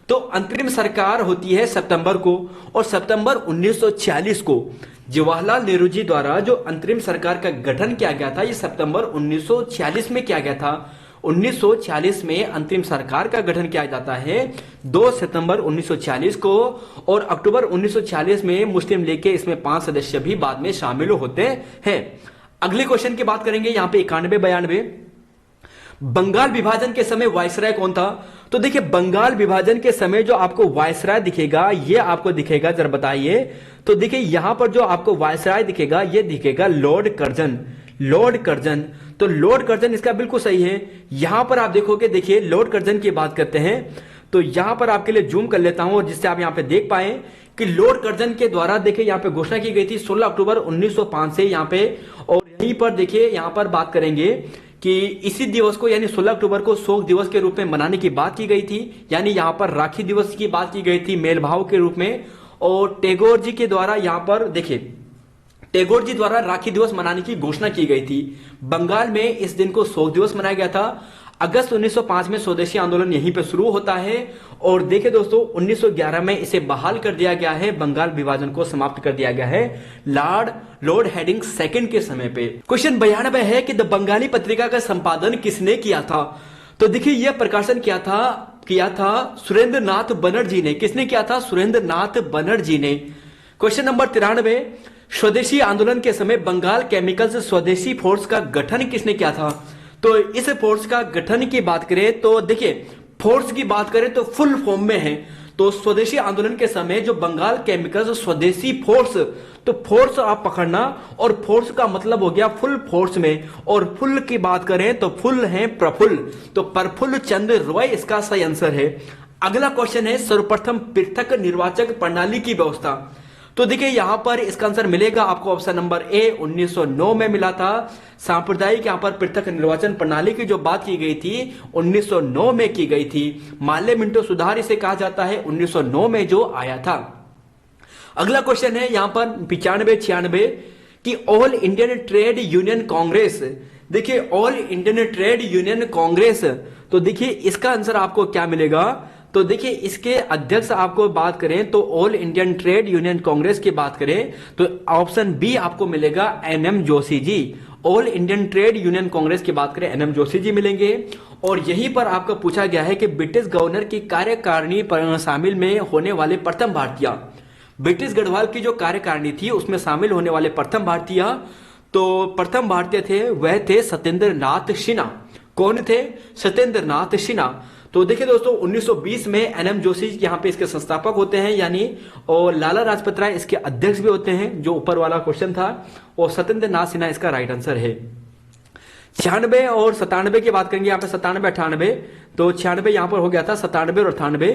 तो अंतरिम सरकार होती है सितंबर को, और सितंबर 1946 को जवाहरलाल नेहरू जी द्वारा जो अंतरिम सरकार का गठन किया गया था, ये सितंबर 1946 में किया गया था। 1946 में अंतरिम सरकार का गठन किया जाता है 2 सितंबर 1946 को, और अक्टूबर 1946 में मुस्लिम लीग के इसमें 5 सदस्य भी बाद में शामिल होते हैं। अगले क्वेश्चन की बात करेंगे यहां पे 91-92। बंगाल विभाजन के समय वायसराय कौन था? तो देखिए बंगाल विभाजन के समय जो आपको वायसराय दिखेगा, ये आपको दिखेगा, जरा बताइए। तो देखिए यहां पर जो आपको वायसराय दिखेगा, ये दिखेगा लॉर्ड कर्जन। लॉर्ड कर्जन, तो लॉर्ड कर्जन इसका बिल्कुल सही है। यहां पर आप देखोगे, देखिए लॉर्ड कर्जन की बात करते हैं तो यहां पर आपके लिए जूम कर लेता हूं, और जिससे आप यहां पे देख पाए कि लॉर्ड कर्जन के द्वारा देखिए यहां पे घोषणा की गई थी 16 अक्टूबर 1905 से यहां पे। और यहीं पर देखिए यहां पर बात करेंगे कि इसी दिवस को यानी 16 अक्टूबर को शोक दिवस के रूप में मनाने की बात की गई थी, यानी यहां पर राखी दिवस की बात की गई थी मेल भाव के रूप में। और टैगोर जी के द्वारा यहां पर देखिए टैगोर जी द्वारा राखी दिवस मनाने की घोषणा की गई थी। बंगाल में इस दिन को शोक दिवस मनाया गया था। अगस्त 1905 में स्वदेशी आंदोलन यहीं पे शुरू होता है, और देखिए दोस्तों 1911 में इसे बहाल कर दिया गया है, बंगाल विभाजन को समाप्त कर दिया गया है लॉर्ड हेडिंग सेकंड के समय पे। क्वेश्चन 92 है कि द बंगाली पत्रिका का संपादन किसने किया था? तो देखिए यह प्रकाशन किया था सुरेंद्र नाथ बनर्जी ने। किसने किया था? सुरेंद्र नाथ बनर्जी ने। क्वेश्चन नंबर 93, स्वदेशी आंदोलन के समय बंगाल केमिकल्स स्वदेशी फोर्स का गठन किसने किया था? तो इस फोर्स का गठन की बात करें तो देखिए फोर्स की बात करें तो फुल फॉर्म में है। तो स्वदेशी आंदोलन के समय जो बंगाल केमिकल्स स्वदेशी फोर्स, तो फोर्स आप पकड़ना, और फोर्स का मतलब हो गया फुल फोर्स में, और फुल की बात करें तो फुल है प्रफुल्ल, तो प्रफुल्ल चंद्र रॉय इसका सही आंसर है। अगला क्वेश्चन है सर्वप्रथम पृथक निर्वाचक प्रणाली की व्यवस्था। तो देखिए यहां पर इसका आंसर मिलेगा आपको ऑप्शन नंबर ए 1909 में मिला था। सांप्रदायिक यहां पर पृथक निर्वाचन प्रणाली की जो बात की गई थी 1909 में की गई थी। माल्य मिंटो सुधार इसे कहा जाता है, 1909 में जो आया था। अगला क्वेश्चन है यहां पर 95-96 कि all Indian trade union congress. देखिए all Indian trade union congress, तो देखिए इसका आंसर आपको क्या मिलेगा? तो देखिए इसके अध्यक्ष आपको बात करें तो all Indian trade union congress की बात करें तो ऑप्शन बी आपको मिलेगा NM Joshi ji. All Indian trade union congress की बात करें एनएम जोशी जी मिलेंगे। और यहीं पर आपको पूछा गया है कि ब्रिटिश गवर्नर की कार्यकारिणी पर शामिल में होने वाले प्रथम भारतीय, ब्रिटिश गढ़वाल की जो कार्यकारिणी थी उसमें शामिल होने वाले प्रथम भारतीय, तो प्रथम भारतीय थे वह थे सत्येंद्र नाथ सिन्हा। कौन थे? सत्येंद्र नाथ सिन्हा। तो देखिए दोस्तों 1920 में एनएम जोशी यहाँ पे इसके संस्थापक होते हैं यानी, और लाला लाजपत राय इसके अध्यक्ष भी होते हैं, जो ऊपर वाला क्वेश्चन था, और सत्येंद्र नाथ सिन्हा इसका राइट आंसर है। 96 और 97 की बात करेंगे यहाँ पे 97-98, तो 96 यहां पर हो गया था, 97 और 98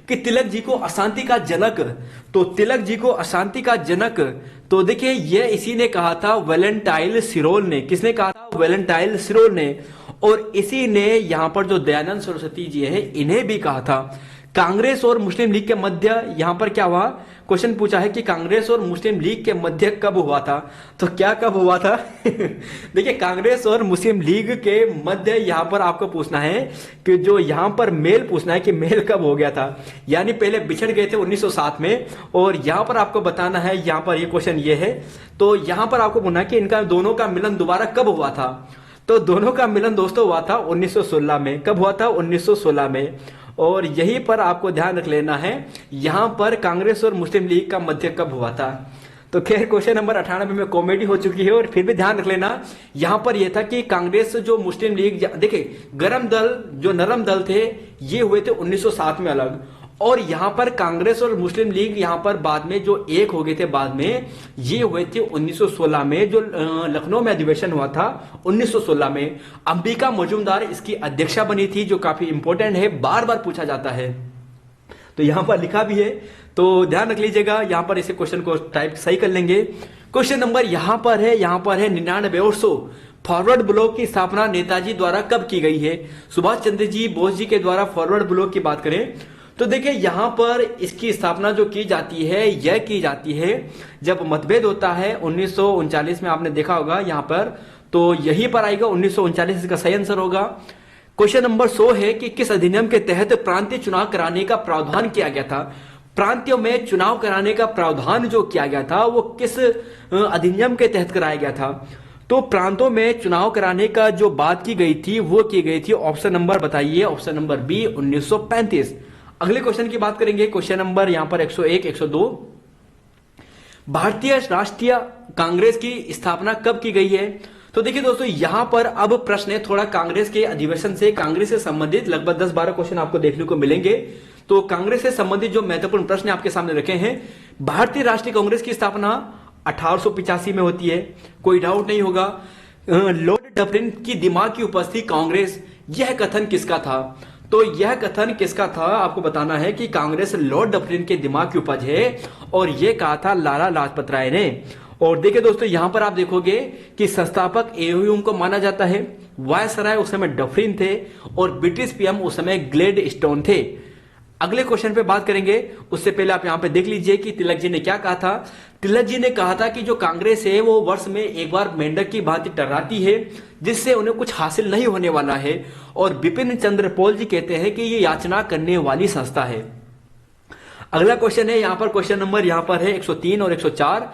कि तिलक जी को अशांति का जनक। तो तिलक जी को अशांति का जनक, तो देखिए ये इसी ने कहा था वैलेंटाइन सिरोल ने। किसने कहा था? वैलेंटाइन सिरोल ने। और इसी ने यहां पर जो दयानंद सरस्वती जी है इन्हें भी कहा था। कांग्रेस और मुस्लिम लीग के मध्य यहां पर क्या हुआ? क्वेश्चन पूछा है कि कांग्रेस और मुस्लिम लीग के मध्य कब हुआ था? तो क्या कब हुआ था? देखिए कांग्रेस और मुस्लिम लीग के मध्य यहां पर आपको पूछना है कि जो यहां पर मेल पूछना है कि मेल कब हो गया था, यानी पहले बिछड़ गए थे 1907 में, और यहां पर आपको बताना है, यहां पर ये क्वेश्चन ये है, तो यहां पर आपको बोलना है कि इनका दोनों का मिलन दोबारा कब हुआ था। तो दोनों का मिलन दोस्तों हुआ था 1916 में। कब हुआ था? 1916 में। और यहीं पर आपको ध्यान रख लेना है यहां पर कांग्रेस और मुस्लिम लीग का मध्य कब हुआ था। तो खैर क्वेश्चन नंबर 98 में कॉमेडी हो चुकी है, और फिर भी ध्यान रख लेना यहां पर यह था कि कांग्रेस जो मुस्लिम लीग, देखिए गरम दल जो नरम दल थे ये हुए थे 1907 में अलग, और यहां पर कांग्रेस और मुस्लिम लीग यहां पर बाद में जो एक हो गए थे, बाद में ये हुए थे 1916 में, जो लखनऊ में अधिवेशन हुआ था 1916 में। अंबिका मजूमदार इसकी अध्यक्षा बनी थी, जो काफी इंपॉर्टेंट है, बार बार पूछा जाता है, तो यहां पर लिखा भी है, तो ध्यान रख लीजिएगा। यहां पर इसे क्वेश्चन को टाइप सही कर लेंगे। क्वेश्चन नंबर यहां पर है 99 और 100। फॉरवर्ड ब्लॉक की स्थापना नेताजी द्वारा कब की गई है? सुभाष चंद्र जी बोस जी के द्वारा फॉरवर्ड ब्लॉक की बात करें तो देखिए यहां पर इसकी स्थापना जो की जाती है, यह की जाती है जब मतभेद होता है 1939 में, आपने देखा होगा यहां पर, तो यहीं पर आएगा 1939 इसका सही आंसर होगा। क्वेश्चन नंबर 100 है कि किस अधिनियम के तहत प्रांतीय चुनाव कराने का प्रावधान किया गया था। प्रांतियों में चुनाव कराने का प्रावधान जो किया गया था वो किस अधिनियम के तहत कराया गया था। तो प्रांतों में चुनाव कराने का जो बात की गई थी वो की गई थी, ऑप्शन नंबर बताइए, ऑप्शन नंबर बी 1935। अगले क्वेश्चन की बात करेंगे, क्वेश्चन नंबर यहां पर 101, 102। भारतीय राष्ट्रीय कांग्रेस की स्थापना कब की गई है। तो देखिए दोस्तों, यहां पर अब प्रश्न है थोड़ा कांग्रेस के अधिवेशन से, कांग्रेस से संबंधित लगभग 10-12 क्वेश्चन आपको देखने को मिलेंगे। तो कांग्रेस से संबंधित जो महत्वपूर्ण प्रश्न आपके सामने रखे हैं, भारतीय राष्ट्रीय कांग्रेस की स्थापना 1885 में होती है, कोई डाउट नहीं होगा। लॉर्ड डफरिन की दिमाग की उपस्थिति कांग्रेस, यह कथन किसका था। तो यह कथन किसका था आपको बताना है कि कांग्रेस लॉर्ड डफरिन के दिमाग की उपज है, और यह कहा था लाला लाजपत राय ने। और देखिए दोस्तों, यहां पर आप देखोगे कि संस्थापक एओयू को माना जाता है, वायसराय उस समय डफरिन थे, और ब्रिटिश पीएम उस समय ग्लेडस्टोन थे। अगले क्वेश्चन पे बात करेंगे, उससे पहले आप यहां पे देख लीजिए कि तिलक जी ने क्या कहा था। तिलक जी ने कहा था कि जो कांग्रेस है वो वर्ष में एक बार मेंढक की भांति टर्राती है, जिससे उन्हें कुछ हासिल नहीं होने वाला है, और बिपिन चंद्र पॉल जी कहते हैं कि ये याचना करने वाली संस्था है। अगला क्वेश्चन है यहां पर, क्वेश्चन नंबर यहां पर है 103 और 104।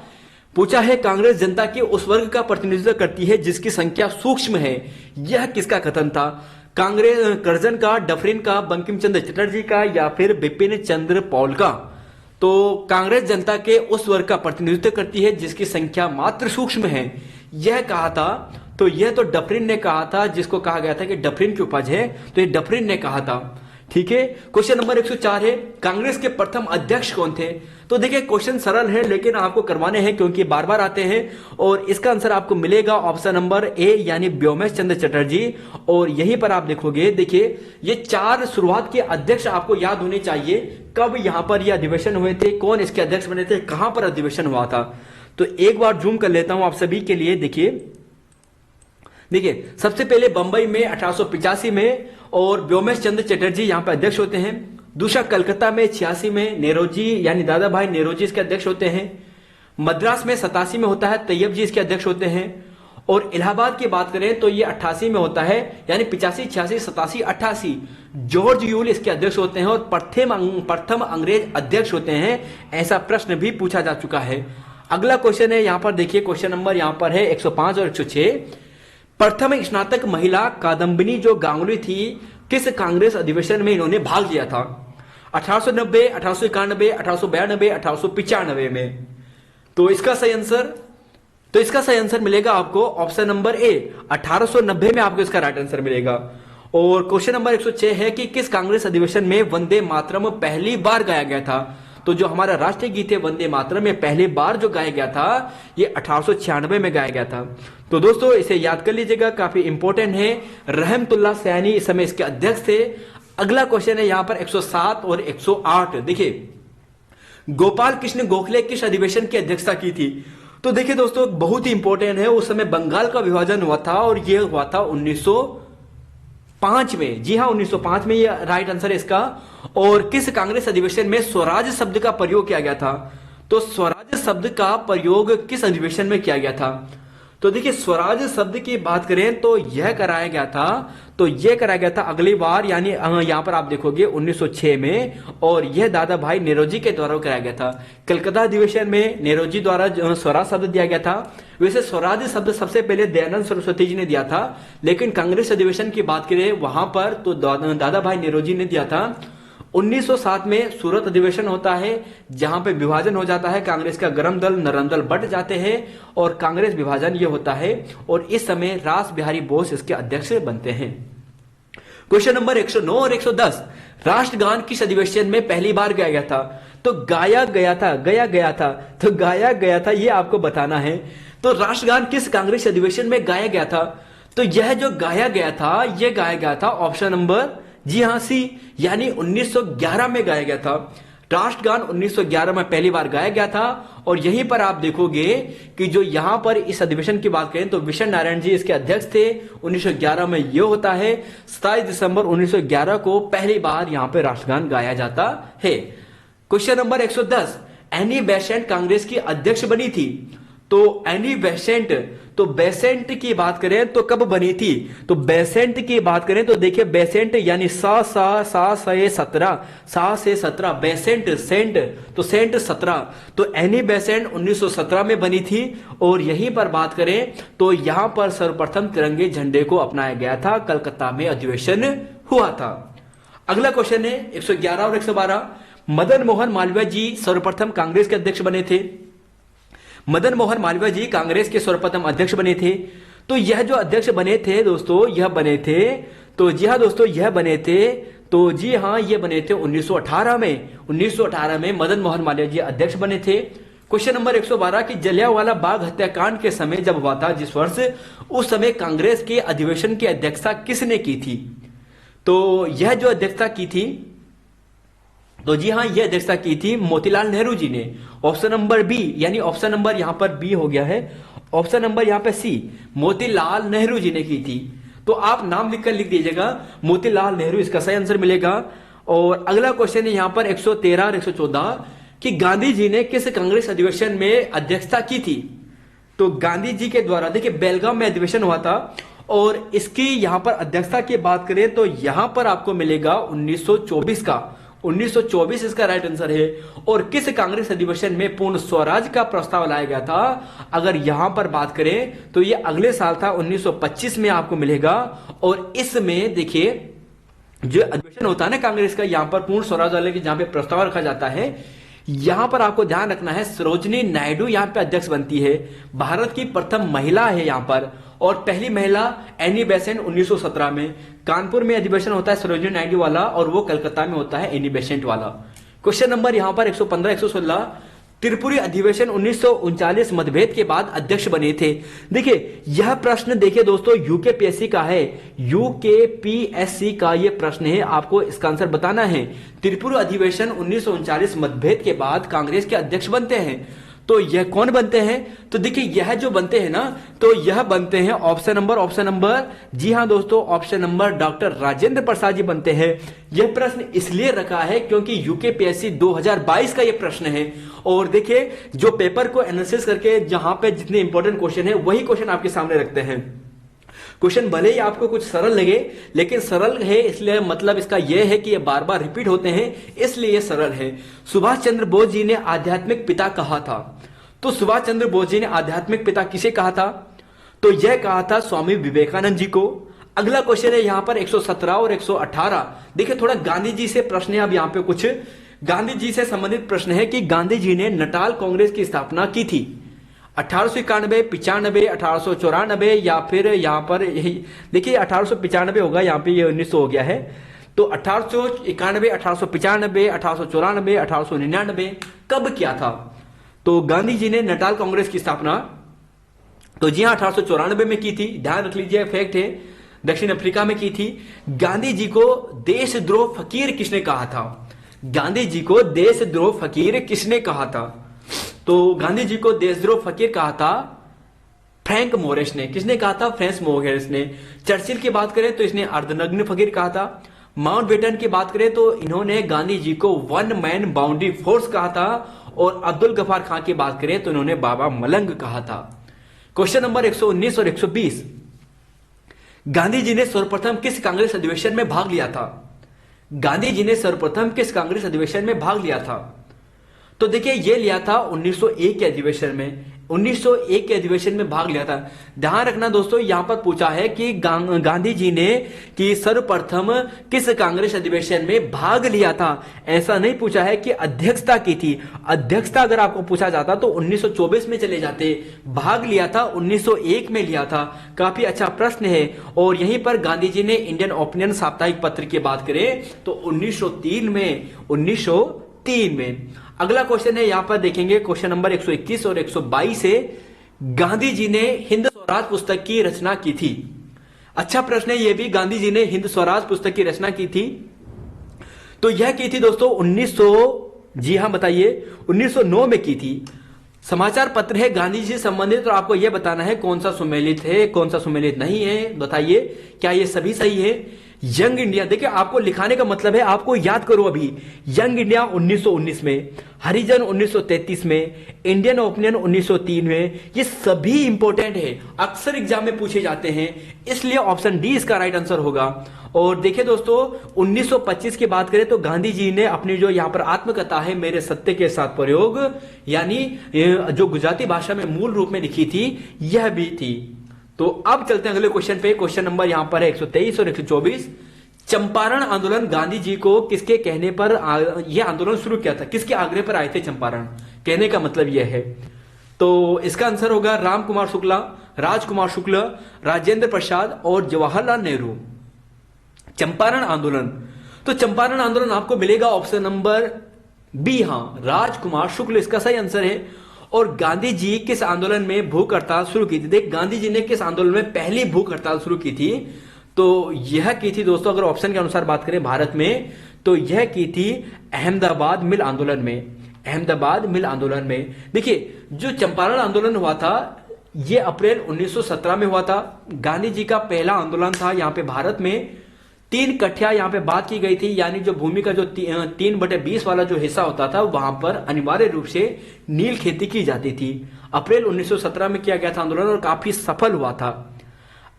पूछा है कांग्रेस जनता के उस वर्ग का प्रतिनिधित्व करती है जिसकी संख्या सूक्ष्म है, यह किसका कथन था। कांग्रेस कर्जन का, डफरिन का, बंकिम चंद्र चटर्जी का, या फिर बिपिन चंद्र पॉल का। तो कांग्रेस जनता के उस वर्ग का प्रतिनिधित्व करती है जिसकी संख्या मात्र सूक्ष्म है, यह कहा था। तो यह तो डफरिन ने कहा था, जिसको कहा गया था कि डफरिन की उपज है, तो ये डफरिन ने कहा था। ठीक है, क्वेश्चन नंबर 104 है कांग्रेस के प्रथम अध्यक्ष कौन थे। तो देखिए क्वेश्चन सरल है लेकिन आपको करवाने हैं क्योंकि बार बार आते हैं, और इसका आंसर आपको मिलेगा ऑप्शन नंबर ए यानी व्योमेश चंद्र चटर्जी। और यहीं पर आप देखोगे, देखिए ये 4 शुरुआत के अध्यक्ष आपको याद होने चाहिए, कब यहां पर ये अधिवेशन हुए थे, कौन इसके अध्यक्ष बने थे, कहां पर अधिवेशन हुआ था। तो एक बार जूम कर लेता हूं आप सभी के लिए। देखिए सबसे पहले बंबई में 1885 में, और व्योमेश चंद्र चटर्जी यहां पर अध्यक्ष होते हैं। दूसरा कलकत्ता में 86 में नेरोजी यानी दादा भाई नेरोजी इसके अध्यक्ष होते हैं। मद्रास में 87 में होता है, तैयब जी इसके अध्यक्ष होते हैं। और इलाहाबाद की बात करें तो ये 88 में होता है, यानी 85, 86, 87, 88 जॉर्ज यूल इसके अध्यक्ष होते हैं, और प्रथम अंग्रेज अध्यक्ष होते हैं। ऐसा प्रश्न भी पूछा जा चुका है। अगला क्वेश्चन है यहां पर, देखिए क्वेश्चन नंबर यहां पर है 105 और 106। प्रथम स्नातक महिला कादम्बिनी जो गांगुली थी, किस कांग्रेस अधिवेशन में इन्होंने भाग लिया था। 1890, 1891, 1892, 1895 में। तो इसका सही आंसर मिलेगा आपको ऑप्शन नंबर ए 1890 में आपको इसका राइट आंसर मिलेगा। और क्वेश्चन नंबर 106 है कि किस कांग्रेस अधिवेशन में वंदे मातरम पहली बार गाया गया था। तो जो हमारा राष्ट्रीय गीत है वंदे मातरम में पहली बार जो गाया गया था ये 1896 में गाया गया था। तो दोस्तों इसे याद कर लीजिएगा, काफी इंपॉर्टेंट है। रहमतुल्लाह सैनी इस समय इसके अध्यक्ष थे। अगला क्वेश्चन है यहां पर 107 और 108। देखिए गोपाल कृष्ण गोखले किस अधिवेशन की अध्यक्षता की थी। तो देखिए दोस्तों बहुत ही इंपॉर्टेंट है, उस समय बंगाल का विभाजन हुआ था और यह हुआ था 1905 में। जी हां 1905 में, यह राइट आंसर है इसका। और किस कांग्रेस अधिवेशन में स्वराज शब्द का प्रयोग किया गया था। तो स्वराज शब्द का प्रयोग किस अधिवेशन में किया गया था। तो देखिए स्वराज शब्द की बात करें तो यह कराया गया था अगली बार, यानी यहां पर आप देखोगे 1906 में, और यह दादा भाई नेरोजी के द्वारा कराया गया था। कलकत्ता अधिवेशन में नेरोजी द्वारा स्वराज शब्द दिया गया था। वैसे स्वराज शब्द सबसे पहले दयानंद सरस्वती जी ने दिया था, लेकिन कांग्रेस अधिवेशन की बात करें वहां पर तो दादा भाई नेरोजी ने दिया था। 1907 में सूरत अधिवेशन होता है, जहां पे विभाजन हो जाता है, कांग्रेस का गरम दल नरम दल बट जाते हैं, और कांग्रेस विभाजन ये होता है, और इस समय रास बिहारी बोस इसके अध्यक्ष बनते हैं। क्वेश्चन नंबर 109 और 110, राष्ट्रगान किस अधिवेशन में पहली बार गाया गया था। तो गाया गया था ये आपको बताना है। तो राष्ट्रगान किस कांग्रेस अधिवेशन में गाया गया था। तो यह जो गाया गया था ऑप्शन नंबर जी हां सी, यानी 1911 में गाया गया था। राष्ट्रगान 1911 में पहली बार गाया गया था। और यहीं पर आप देखोगे कि जो यहां पर इस अधिवेशन की बात करें तो विशन नारायण जी इसके अध्यक्ष थे। 1911 में यह होता है, 27 दिसंबर 1911 को पहली बार यहां पर राष्ट्रगान गाया जाता है। Question number 110, Annie Besant Congress की अध्यक्ष बनी थी। तो एनी बेसेंट, तो बेसेंट की बात करें तो कब बनी थी, तो बेसेंट की बात करें तो देखिए बेसेंट यानी सा से 17 बेसेंट सेंट तो सेंट 17, तो एनी बेसेंट 1917 में बनी थी। और यहीं पर बात करें तो यहां पर सर्वप्रथम तिरंगे झंडे को अपनाया गया था, कलकत्ता में अधिवेशन हुआ था। अगला क्वेश्चन है 111 और 112। मदन मोहन मालवीय जी सर्वप्रथम कांग्रेस के अध्यक्ष बने थे। मदन मोहन मालवीय जी कांग्रेस के सर्वप्रथम अध्यक्ष बने थे। तो यह जो अध्यक्ष बने थे दोस्तों, यह बने थे, तो जी हाँ दोस्तों यह बने थे, तो जी हाँ ये बने थे 1918 में। 1918 में मदन मोहन मालवीय जी अध्यक्ष बने थे। क्वेश्चन नंबर 112 कि जलियांवाला बाग हत्याकांड के समय जब हुआ था जिस वर्ष, उस समय कांग्रेस के अधिवेशन की अध्यक्षता किसने की थी। तो यह जो अध्यक्षता की थी, तो जी हां यह अध्यक्षता की थी मोतीलाल नेहरू जी ने। ऑप्शन नंबर बी, यानी ऑप्शन नंबर यहां पर बी हो गया है, ऑप्शन नंबर यहां पे सी, मोतीलाल नेहरू जी ने की थी। तो आप नाम लिखकर लिख दीजिएगा मोतीलाल नेहरू, इसका सही आंसर मिलेगा। और अगला क्वेश्चन है यहां पर 113 और 114 कि गांधी जी ने किस कांग्रेस अधिवेशन में अध्यक्षता की थी। तो गांधी जी के द्वारा देखिए बेलगाम में अधिवेशन हुआ था और इसकी यहां पर अध्यक्षता की बात करें तो यहां पर आपको मिलेगा 1924 का, 1924 इसका राइट आंसर है। और किस कांग्रेस अधिवेशन में पूर्ण स्वराज का प्रस्ताव लाया गया था, अगर यहां पर बात करें तो यह अगले साल था 1925 में आपको मिलेगा। और इसमें देखिए जो अधिवेशन होता है ना कांग्रेस का, यहां पर पूर्ण स्वराज वाले की जहां पे प्रस्ताव रखा जाता है, यहां पर आपको ध्यान रखना है सरोजिनी नायडू यहां पे अध्यक्ष बनती है, भारत की प्रथम महिला है यहां पर। और पहली महिला एनी बेसेंट 1917 में। कानपुर में अधिवेशन होता है सरोजिनी नायडू वाला और वो कलकत्ता में होता है एनी बेसेंट वाला। क्वेश्चन नंबर यहां पर 115 116 त्रिपुरी अधिवेशन 1939 मतभेद के बाद अध्यक्ष बने थे। देखिए यह प्रश्न देखिए दोस्तों यूकेपीएससी का है, यूकेपीएससी का यह प्रश्न है, आपको इसका आंसर बताना है। त्रिपुरी अधिवेशन 1939 मतभेद के बाद कांग्रेस के अध्यक्ष बनते हैं, तो यह कौन बनते हैं, तो देखिए यह जो बनते हैं ना, तो यह बनते हैं ऑप्शन नंबर, जी हां दोस्तों option number doctor Rajendra Prasad ji बनते हैं। यह प्रश्न इसलिए रखा है क्योंकि यूकेपीएससी 2022 का यह प्रश्न है। और देखिए जो पेपर को एनालिसिस करके जहां पे जितने इंपॉर्टेंट क्वेश्चन है वही क्वेश्चन आपके सामने रखते हैं। क्वेश्चन भले ही आपको कुछ सरल लगे, लेकिन सरल है इसलिए मतलब इसका यह है कि ये बार बार रिपीट होते हैं, इसलिए ये सरल है। सुभाष चंद्र बोस जी ने आध्यात्मिक पिता कहा था, तो सुभाष चंद्र बोस जी ने आध्यात्मिक पिता किसे कहा था, तो यह कहा था स्वामी विवेकानंद जी को। अगला क्वेश्चन है यहां पर 117 और 118। देखिए थोड़ा गांधी जी से प्रश्न है, अब यहां पे कुछ गांधी जी से संबंधित प्रश्न है कि गांधी जी ने नटाल कांग्रेस की स्थापना की थी 1891, 95, 1894 या फिर यहां पर यही देखिए 1895 होगा, यहां पे ये 1900 हो गया है। तो 1891, 1895, 1894, 1899 कब किया था, तो गांधी जी ने नटाल कांग्रेस की स्थापना तो जी हां 1894 में की थी, ध्यान रख लीजिए फैक्ट है, दक्षिण अफ्रीका में की थी। गांधी जी को देशद्रोह फकीर किसने कहा था, गांधी जी को देशद्रोह फकीर किसने कहा था, तो गांधी जी को देशद्रोह फकीर कहा था फ्रैंक मोरिस ने। किसने कहा था, फ्रैंक मोरिस ने। चर्चिल की बात करें तो इसने अर्धनग्न फकीर कहा था। माउंटबेटन की बात करें तो इन्होंने गांधी जी को वन मैन बाउंड्री फोर्स कहा था। और अब्दुल गफार खान की बात करें तो इन्होंने बाबा मलंग कहा था। क्वेश्चन नंबर 119 और 120 गांधी जी ने सर्वप्रथम किस कांग्रेस अधिवेशन में भाग लिया था, गांधी जी ने सर्वप्रथम किस कांग्रेस अधिवेशन में भाग लिया था, तो देखिए यह लिया था 1901 के अधिवेशन में, 1901 के अधिवेशन में भाग लिया था। ध्यान रखना दोस्तों यहां पर पूछा है कि गांधी जी ने कि सर्वप्रथम किस कांग्रेस अधिवेशन में भाग लिया था, ऐसा नहीं पूछा है कि अध्यक्षता की थी। अध्यक्षता अगर आपको पूछा जाता तो 1924 में चले जाते, भाग लिया था 1901 में लिया था। काफी अच्छा प्रश्न है। और यहीं पर गांधी जी ने इंडियन ओपिनियन साप्ताहिक पत्र की बात करें तो 1903 में। अगला क्वेश्चन है यहां पर देखेंगे क्वेश्चन नंबर 121 और 122 से गांधी जी ने हिंद स्वराज पुस्तक की रचना की थी। अच्छा प्रश्न है यह भी, गांधी जी ने हिंद स्वराज पुस्तक की रचना की थी, तो यह की थी दोस्तों 1900, जी हां बताइए 1909 में की थी। समाचार पत्र है गांधी जी से संबंधित, और आपको यह बताना है कौन सा सुमेलित है कौन सा सुमेलित नहीं है, बताइए क्या ये सभी सही है। यंग इंडिया, देखिए आपको लिखाने का मतलब है आपको याद करो अभी। यंग इंडिया 1919 में, हरिजन 1933 में, इंडियन ओपिनियन 1903 में, ये सभी इंपॉर्टेंट है, अक्सर एग्जाम में पूछे जाते हैं, इसलिए ऑप्शन डी इसका राइट आंसर होगा। और देखिए दोस्तों 1925 की बात करें तो गांधी जी ने अपनी जो यहां पर आत्मकथा है मेरे सत्य के साथ प्रयोग, यानी जो गुजराती भाषा में मूल रूप में लिखी थी, यह भी थी। तो अब चलते हैं अगले क्वेश्चन पे। क्वेश्चन नंबर यहां पर है 123 और 124। चंपारण आंदोलन गांधी जी को किसके कहने पर यह आंदोलन शुरू किया था, किसके आग्रह पर आए थे चंपारण, कहने का मतलब यह है। तो इसका आंसर होगा राम कुमार शुक्ला, राजकुमार शुक्ल, राजेंद्र प्रसाद और जवाहरलाल नेहरू। चंपारण आंदोलन, तो चंपारण आंदोलन आपको मिलेगा ऑप्शन नंबर बी, हां राजकुमार शुक्ल इसका सही आंसर है। और गांधी जी किस आंदोलन में भूख हड़ताल शुरू की थी, देख गांधी जी ने किस आंदोलन में पहली भूख हड़ताल शुरू की थी, तो यह की थी दोस्तों, अगर ऑप्शन के अनुसार बात करें भारत में, तो यह की थी अहमदाबाद मिल आंदोलन में, अहमदाबाद मिल आंदोलन में। देखिए जो चंपारण आंदोलन हुआ था यह अप्रैल 1917 में हुआ था। गांधी जी का पहला आंदोलन था यहां पे भारत में। 3 कठिया यहां पे बात की गई थी, यानी जो भूमि का जो 3/20 वाला जो हिस्सा होता था वहां पर अनिवार्य रूप से नील खेती की जाती थी। अप्रैल 1917 में किया गया था आंदोलन और काफी सफल हुआ था।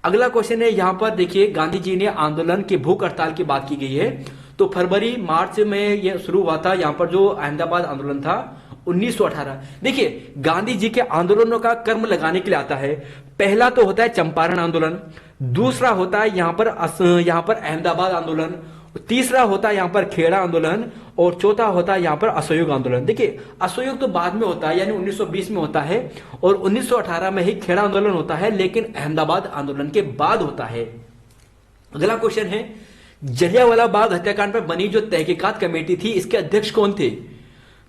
अगला क्वेश्चन है यहां पर देखिए, गांधी जी ने आंदोलन की भूख हड़ताल की बात की गई है, तो फरवरी मार्च में यह शुरू हुआ था। यहां पर जो अहमदाबाद आंदोलन था 1918। देखिए गांधी जी के आंदोलनों का कर्म लगाने के लिए आता है। पहला तो होता है चंपारण आंदोलन, दूसरा होता है यहां पर अहमदाबाद आंदोलन, तीसरा होता है यहां पर खेड़ा आंदोलन और चौथा होता है यहां पर असहयोग आंदोलन। देखिए असहयोग तो बाद में होता है, यानी 1920 में होता है और 1918 में ही खेड़ा आंदोलन होता है, लेकिन अहमदाबाद आंदोलन के बाद होता है। अगला क्वेश्चन है, जलियांवाला बाग हत्याकांड पर बनी जो तहकीकात कमेटी थी इसके अध्यक्ष कौन थे,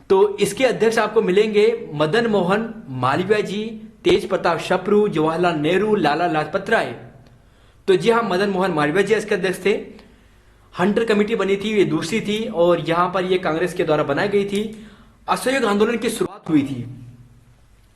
तो इसके अध्यक्ष आपको मिलेंगे मदन मोहन मालवीय जी, तेज प्रताप शपरू, जवाहरलाल नेहरू, लाला लाजपत राय। तो जी हाँ, मदन मोहन मालवीय जी इसके अध्यक्ष थे। हंटर कमेटी बनी थी, ये दूसरी थी और यहां पर ये कांग्रेस के द्वारा बनाई गई थी। असहयोग आंदोलन की शुरुआत हुई थी,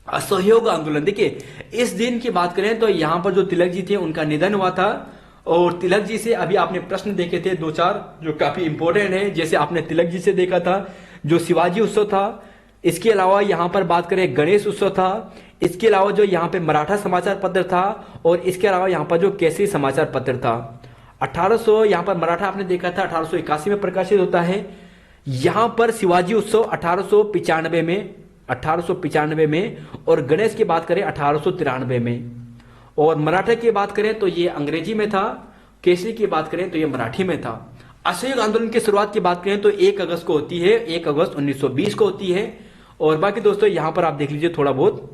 असहयोग आंदोलन। देखिए इस दिन की बात करें तो यहां पर जो तिलक जी थे उनका निधन हुआ था और तिलक जी से अभी आपने प्रश्न देखे थे 2-4 जो काफी इंपॉर्टेंट है। जैसे आपने तिलक जी से देखा था जो शिवाजी उत्सव था, इसके अलावा यहां पर बात करें गणेश उत्सव था, इसके अलावा जो यहां पे मराठा समाचार पत्र था और इसके अलावा यहां पर जो केसरी समाचार पत्र था। 1800 यहां पर मराठा आपने देखा था 1881 में प्रकाशित होता है। यहां पर शिवाजी उत्सव 1895 में और गणेश की बात करें 1893 में। और मराठा की बात करें तो ये अंग्रेजी में था, केसरी की बात करें तो ये मराठी में था। असहयोग आंदोलन की शुरुआत की बात करें तो 1 अगस्त को होती है, 1 अगस्त 1920 को होती है। और बाकी दोस्तों यहां पर आप देख लीजिए थोड़ा बहुत,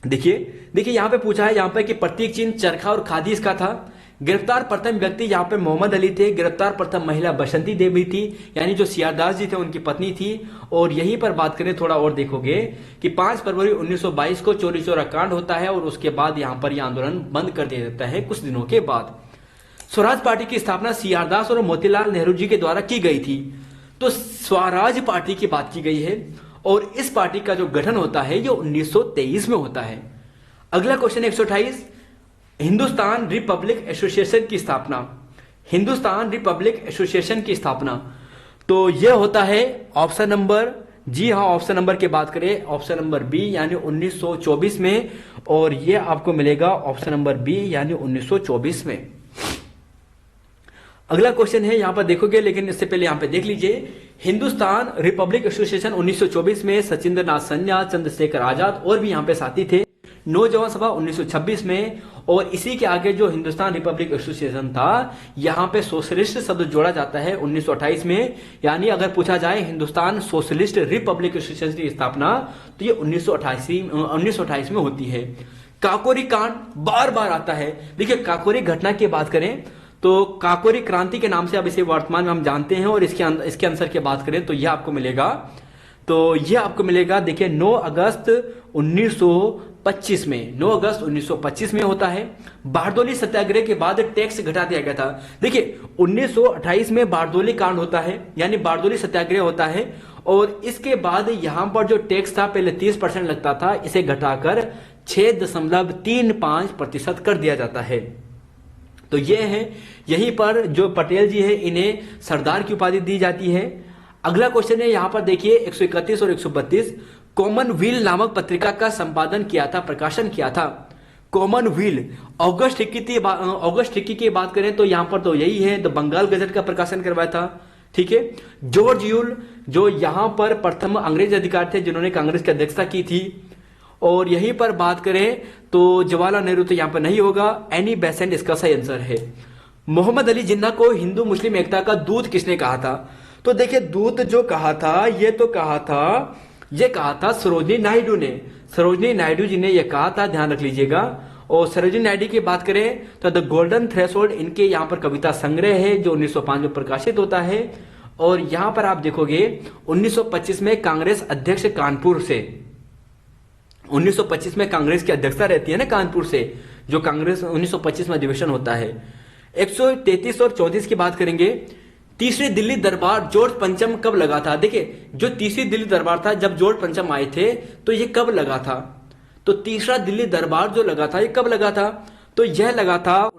देखिए यहां पे पूछा है यहां पे कि प्रतीक चिन्ह चरखा और खादी इसका था। गिरफ्तार प्रथम व्यक्ति यहां पे मोहम्मद अली थे, गिरफ्तार प्रथम महिला बसंती देवी थी, यानी जो सियारदास जी थे उनकी पत्नी थी। और यहीं पर बात करें थोड़ा और देखोगे कि 5 फरवरी 1922 को चोरी चोरा कांड होता है और उसके बाद यहां पर यह आंदोलन बंद कर दिया जाता है कुछ दिनों के बाद। स्वराज पार्टी की स्थापना सियारदास और मोतीलाल नेहरू जी के द्वारा की गई थी। तो स्वराज पार्टी की बात की गई है और इस पार्टी का जो गठन होता है ये 1923 में होता है। अगला क्वेश्चन 128, हिंदुस्तान रिपब्लिक एसोसिएशन की स्थापना, हिंदुस्तान रिपब्लिक एसोसिएशन की स्थापना, तो यह होता है ऑप्शन नंबर, जी हाँ ऑप्शन नंबर की बात करें ऑप्शन नंबर बी यानी 1924 में, और यह आपको मिलेगा ऑप्शन नंबर बी यानी 1924 में। अगला क्वेश्चन है यहां पर देखोगे, लेकिन इससे पहले यहां पे देख लीजिए, हिंदुस्तान रिपब्लिक एसोसिएशन 1924 में सचिंद्र नाथ सन्या, चंद्रशेखर आजाद और भी यहां पे साथी थे। नौजवान सभा 1926 में, और इसी के आगे जो हिंदुस्तान रिपब्लिक एसोसिएशन था यहां पे सोशलिस्ट शब्द जोड़ा जाता है 1928 में। यानी अगर पूछा जाए हिंदुस्तान सोशलिस्ट रिपब्लिक एसोसिएशन की स्थापना तो ये 1928 में होती है। काकोरी कांड बार बार आता है। देखिए काकोरी घटना की बात करें तो काकोरी क्रांति के नाम से अब इसे वर्तमान में हम जानते हैं, और इसके आंसर की बात करें तो यह आपको मिलेगा, तो यह आपको मिलेगा देखिए 9 अगस्त 1925 में, 9 अगस्त 1925 में होता है। बारदोली सत्याग्रह के बाद टैक्स घटा दिया गया था। देखिए 1928 में बारदोली कांड होता है, यानी बारदोली सत्याग्रह होता है, और इसके बाद यहां पर जो टैक्स था पहले 30% लगता था, इसे घटाकर 6.35% कर दिया जाता है। तो ये है, यहीं पर जो पटेल जी है इन्हें सरदार की उपाधि दी जाती है। अगला क्वेश्चन है यहां पर देखिए 131 और 132, कॉमनवेल्थ नामक पत्रिका का संपादन किया था, प्रकाशन किया था। कॉमनवेल्थ अगस्त 21 की बात करें तो यहां पर तो यही है, द बंगाल गजट का प्रकाशन करवाया था। ठीक है, जॉर्ज यूल जो यहां पर प्रथम अंग्रेज अधिकारी थे जिन्होंने कांग्रेस की अध्यक्षता की थी। और यहीं पर बात करें तो जवाहरलाल नेहरू तो यहां पर नहीं होगा, एनी बेसेंट इसका सही आंसर है। मोहम्मद अली जिन्ना को हिंदू मुस्लिम एकता का दूत किसने कहा था? तो देखिए दूत जो कहा था ये कहा था सरोजिनी नायडू ने। सरोजिनी नायडू जी ने यह कहा था, ध्यान रख लीजिएगा। और सरोजिनी नायडू की बात करें तो द गोल्डन थ्रेशोल्ड इनके यहां पर कविता संग्रह है जो 1905 में प्रकाशित होता है। और यहां पर आप देखोगे 1925 में कांग्रेस अध्यक्ष कानपुर से, 1925 में कांग्रेस की अध्यक्षता रहती है ना कानपुर से, जो कांग्रेस 1925 में अधिवेशन होता है। 133 और 34 की बात करेंगे, तीसरी दिल्ली दरबार जॉर्ज पंचम कब लगा था? देखिए जो तीसरी दिल्ली दरबार था जब जॉर्ज पंचम आए थे तो ये कब लगा था? तो तीसरा दिल्ली दरबार जो लगा था ये कब लगा था? तो यह लगा था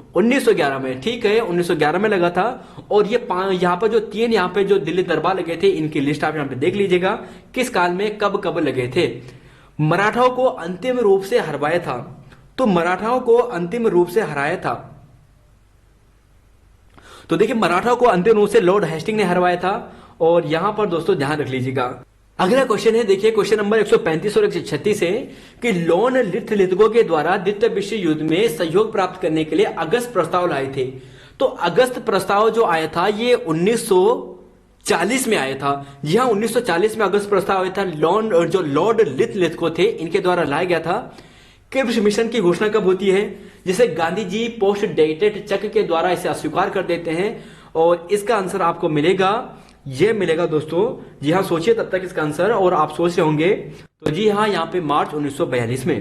1911 में। ठीक है, 1911 में लगा था। और ये यहां पर जो तीन यहां पे जो दिल्ली दरबार लगे थे इनकी लिस्ट आप यहां पे देख लीजिएगा, किस काल में कब कब लगे थे। मराठाओं को अंतिम रूप से हरवाया था, तो मराठाओं को अंतिम रूप से हराया था, तो देखिए मराठाओं को अंतिम रूप से लॉर्ड हेस्टिंग ने हरवाया था। और यहां पर दोस्तों ध्यान रख लीजिएगा। अगला क्वेश्चन है, देखिए क्वेश्चन नंबर 135 और 136 है कि लॉर्ड लिथलिथगो के द्वारा द्वितीय विश्व युद्ध में सहयोग प्राप्त करने के लिए अगस्त प्रस्ताव लाए थे। तो अगस्त प्रस्ताव जो आया था ये 1940 में आया था। जी हाँ, 1940 में अगस्त प्रस्ताव आया था। लॉर्ड लिथलिथगो थे इनके द्वारा लाया गया था। क्रिप्स मिशन की घोषणा कब होती है? जिसे Gandhi ji post dated cheque के द्वारा इसे अस्वीकार कर देते हैं। और इसका आंसर आपको मिलेगा, ये मिलेगा दोस्तों। जी हाँ, सोचिए तब तक इसका आंसर, और आप सोच रहे होंगे तो जी हाँ, यहाँ पे मार्च 1942 में।